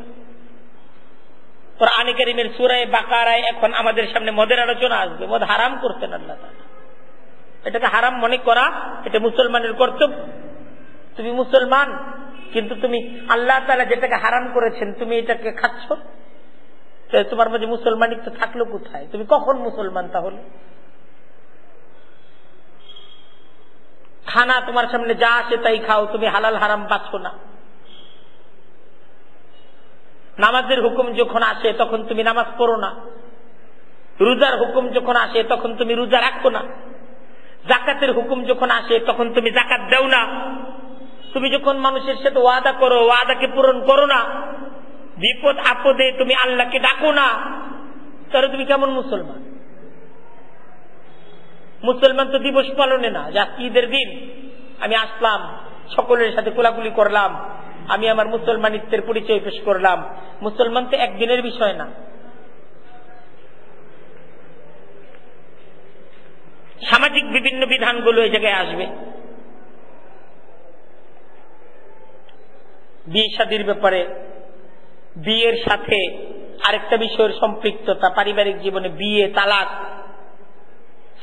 কোরআন কারীমের সূরা বাকারায় এখন আমাদের সামনে মদের আলোচনা আসবে। মদ হারাম করতেন আল্লাহ তাআলা, এটাকে হারাম মনে করা এটা মুসলমানের কর্তব্য। তুমি মুসলমান, কিন্তু তুমি আল্লাহ তাআলা যেটাকে হারাম করেছেন তুমি এটাকে খাচ্ছ, তোমার মাঝে মুসলমানিত্ব থাকলো কোথায়? তুমি কখন মুসলমান? তাহলে খানা তোমার সামনে যা আসে তাই খাও, তুমি হালাল হারাম বাছো না। নামাজের হুকুম যখন আসে তখন তুমি নামাজ পড়ো না। রোজার হুকুম যখন আসে তখন তুমি রোজা রাখো না। যাকাতের হুকুম যখন আসে তখন তুমি যাকাত দাও না। তুমি যখন মানুষের সাথে ওয়াদা করো, ওয়াদাকে পূরণ করো না। বিপদ আপদে তুমি আল্লাহকে ডাকো না, তাহলে তুমি কেমন মুসলমান? মুসলমান তো দিবস পালনে না, যে ঈদের দিন আমি আসলাম, সকলের সাথে কোলাকুলি করলাম, আমি আমার মুসলমানিত্বের পরিচয় পেশ করলাম। মুসলমান তো একদিনের বিষয় না। সামাজিক বিভিন্ন বিধানগুলো এই জায়গায় আসবে। বিয়ে শাদীর ব্যাপারে, বিয়ের সাথে আরেকটা বিষয়ের সম্পৃক্ততা, পারিবারিক জীবনে বিয়ে, তালাক,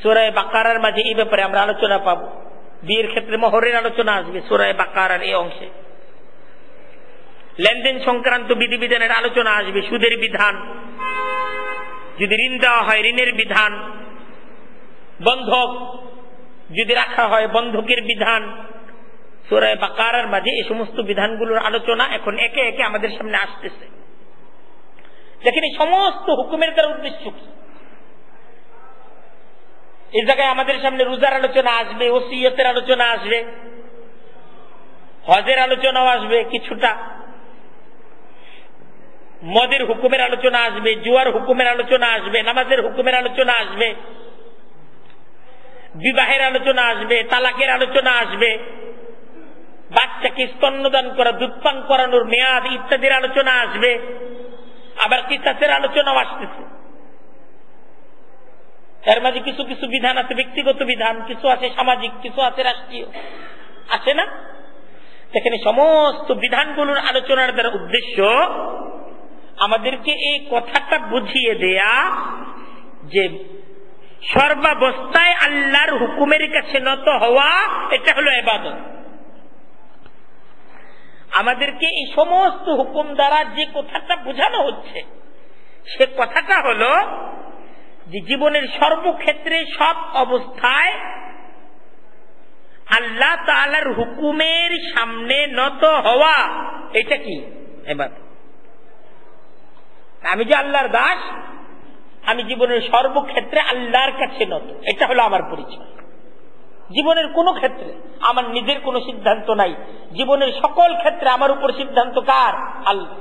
সূরা বাকারার মাঝে এই ব্যাপারে আমরা আলোচনা পাব। বিয়ের ক্ষেত্রে মোহরের আলোচনা আসবে সূরা বাকারার এই অংশে। লেনদেন সংক্রান্ত বিধিবিধানের আলোচনা আসবে, সুদের বিধান, যদি ঋণ দেওয়া হয় ঋণের বিধান, বন্ধক যদি রাখা হয় বন্ধকের বিধান। সূরা বাকারার মাঝে এই সমস্ত বিধানগুলোর আলোচনা এখন একে একে আমাদের সামনে আসতেছে। দেখেন এই সমস্ত হুকুমের দ্বারা উদ্দেশ্য কি? এই জায়গায় আমাদের সামনে রোজার আলোচনা আসবে, ওসিয়তের আলোচনা আসবে, হজের আলোচনাও আসবে, কিছুটা মদের হুকুমের আলোচনা আসবে, জুয়ার হুকুমের আলোচনা আসবে, নামাজের হুকুমের আলোচনা আসবে, বিবাহের আলোচনা আসবে, তালাকের আলোচনা আসবে, বাচ্চাকে স্তন্যদান করা, দুধ পান করানোর মেয়াদ ইত্যাদির আলোচনা আসবে। আবার কিসাসের আলোচনাও আসতেছে। এর মাঝে কিছু কিছু বিধান আছে ব্যক্তিগত বিধান, কিছু আছে সামাজিক, কিছু আছে রাষ্ট্রীয়, আছে না? এখানে সমস্ত বিধানগুলোর আলোচনার দ্বারা উদ্দেশ্য আমাদেরকে এই কথাটা বুঝিয়ে দেয়া যে সর্বাবস্থায় আল্লাহর হুকুমের কাছে নত হওয়া, এটা হলো ইবাদত। আমাদেরকে এই সমস্ত হুকুম দ্বারা যে কথাটা বোঝানো হচ্ছে, সে কথাটা হলো যে জীবনের সর্বক্ষেত্রে সব অবস্থায় আল্লাহ তাআলার হুকুমের সামনে নত হওয়া, এটা কি ইবাদত। আমি যে আল্লাহর দাস, আমি জীবনের সর্বক্ষেত্রে আল্লাহর কাছে নত, এটা হলো আমার পরিচয়। জীবনের কোন ক্ষেত্রে আমার নিজের কোনো সিদ্ধান্ত নাই, জীবনের সকল ক্ষেত্রে আমার উপর সিদ্ধান্ত কার? আল্লাহ।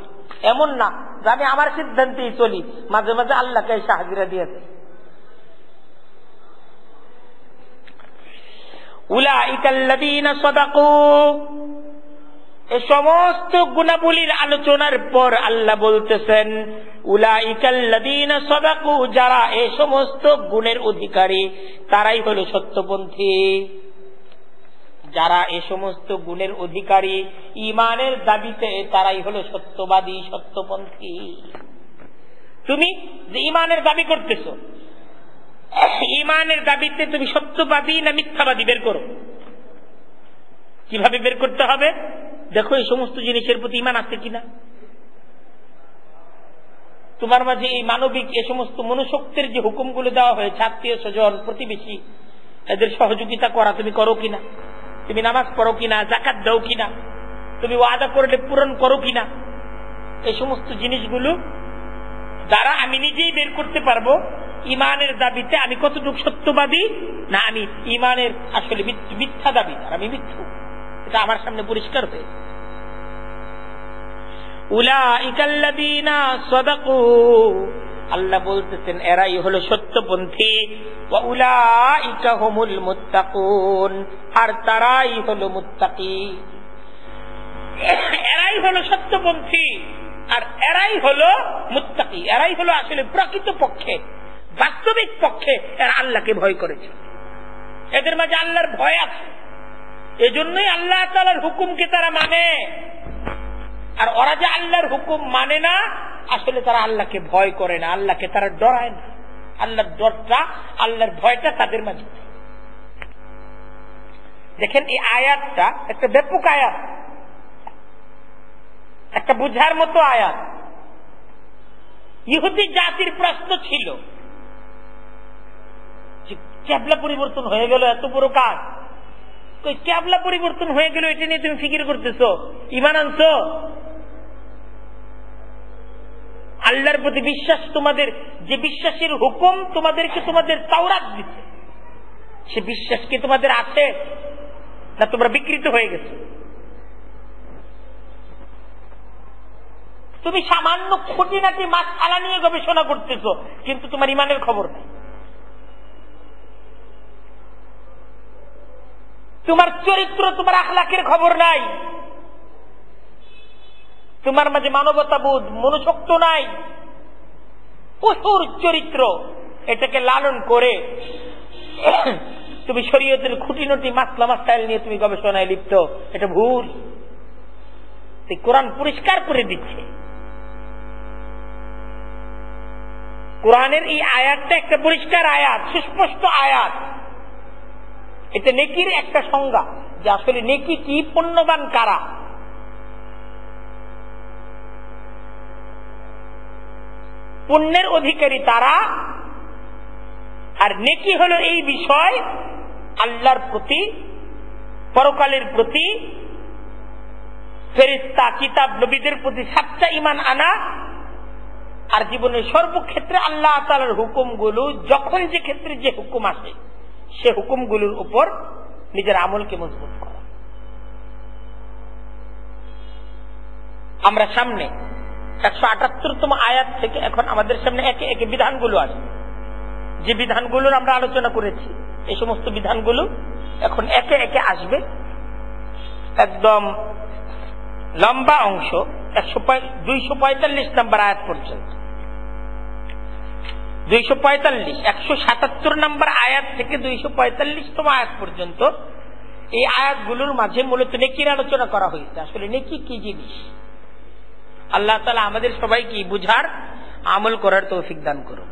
এমন না যে আমি আমার সিদ্ধান্তেই চলি, মাঝে মাঝে আল্লাহকে এসে হাজিরা দিয়ে দেয়। উলাইকাল্লাযীনা সাদাকু, এই সমস্ত গুণাবলীর আলোচনার পর আল্লাহ বলতেছেন উলাইকাল্লাযীনা সাদাকু, যারা এই সমস্ত গুণের অধিকারী তারাই হলো সত্যপন্থী। যারা এই সমস্ত গুণের অধিকারী, ঈমানের দাবিতে, তারাই হলো সত্যবাদী, সত্যপন্থী। তুমি যে ঈমানের দাবি করতেছো, ঈমানের দাবিতে তুমি সত্যবাদী না মিথ্যাবাদী বের করো। কিভাবে বের করতে হবে? দেখো এই সমস্ত জিনিসের প্রতি ঈমান আছে কিনা। তোমার মাঝে এই মানবিক এ সমস্ত মনুশক্তির যে হুকুমগুলো দেওয়া হয়েছে, আত্মীয় স্বজন, প্রতিবেশী, এদের সহযোগিতা করা তুমি করো কিনা, তুমি নামাজ পড়ো কিনা, যাকাত দাও কিনা, তুমি ওয়াদা করলে পূরণ করো কিনা, এই সমস্ত জিনিসগুলো দ্বারা আমি নিজেই বের করতে পারবো ঈমানের দাবিতে আমি কতটুকু সত্যবাদী, না আমি ঈমানের আসলে মিথ্যা দাবি, আর আমি মিথ্যু, এটা আমার সামনে পরিষ্কার হয়েছে। উলাইকাল্লাযীনা সাদাকু, আল্লাহ বলতেছেন এরাই হলো সত্যপন্থী। ওয়া উলাইকা হুমুল মুত্তাকুন, আর তারাই হলো মুত্তাকি। এরাই হলো সত্যপন্থী আর এরাই হলো মুত্তাকি, এরাই হলো আসলে প্রকৃত পক্ষে, বাস্তবিক পক্ষে এরা আল্লাহকে ভয় করেছে, এদের মাঝে আল্লাহর ভয় আছে, এজন্যই আল্লাহ তাআলার হুকুমকে তারা মানে। আর ওরা যে আল্লাহর হুকুম মানে না, আসলে তারা আল্লাহকে ভয় করে না, আল্লাহকে তারা ডরায় না। আল্লাহর ডরটা, আল্লাহর ভয়টা তাদের মাঝে। দেখেন এই আয়াতটা একটা ব্যাপক আয়াত, একটা বুঝার মতো আয়াত। ইহুদি জাতির প্রশ্ন ছিল যে কিবলা পরিবর্তন হয়ে গেল, এত বড় কাজ, কিবলা পরিবর্তন হয়ে গেল, এটা নিয়ে তুমি ফিকির করতেছো, ঈমান আনছো? আল্লাহর প্রতি বিশ্বাস, তোমাদের যে বিশ্বাসের হুকুম তোমাদেরকে তোমাদের তাওরাত দিচ্ছে, সে বিশ্বাস কি তোমাদের আছে, না তোমরা বিকৃত হয়ে গেছে? তুমি সামান্য খুঁটিনাটি মাসআলা নিয়ে গবেষণা করতেছো, কিন্তু তোমার ঈমানের খবর নেই। তোমার চরিত্র, তোমার আখলাকের খবর নাই, তোমার মাঝে মানবতাবোধ, মনুষ্যত্ব নাই, পশুর চরিত্র, এটাকে লালন করে তুমি শরীয়তের খুঁটিনাটি মাসলা মাসাইল নিয়ে তুমি গবেষণায় লিপ্ত, এটা ভুল। কোরআন পরিষ্কার করে দিচ্ছে। কোরআনের এই আয়াতটা একটা পরিষ্কার আয়াত, সুস্পষ্ট আয়াত। এটা নেকির একটা সংজ্ঞা, যে আসলে নেকি কি, পুণ্যবান কারা। পুণ্যের অধিকারী তারা, আর নেকি হলো এই বিষয় আল্লাহর প্রতি, পরকালের প্রতি, ফেরেশতা, কিতাব, নবীদের প্রতি সাচ্চা ঈমান আনা, আর জীবনের সর্বক্ষেত্রে আল্লাহ তাআলার হুকুমগুলো, যখন যে ক্ষেত্রে যে হুকুম আসে সে হুকুমগুলোর উপর নিজের আমলকে মজবুত করা। আমরা সামনে 178তম আয়াত থেকে এখন আমাদের সামনে একে একে বিধানগুলো আসবে, যে বিধানগুলোর আমরা আলোচনা করেছি, এই সমস্ত বিধানগুলো এখন একে একে আসবে। একদম লম্বা অংশ 245 নম্বর আয়াত পর্যন্ত, 177 নম্বর আয়াত থেকে 245তম আয়াত পর্যন্ত এই আয়াতগুলোর মাঝে মূলত নেকির আলোচনা করা হয়েছে। আসলে নেকি কি জিনিস, আল্লাহ তাআলা আমাদের সবাইকে বুঝার, আমল করার তৌফিক দান করুন।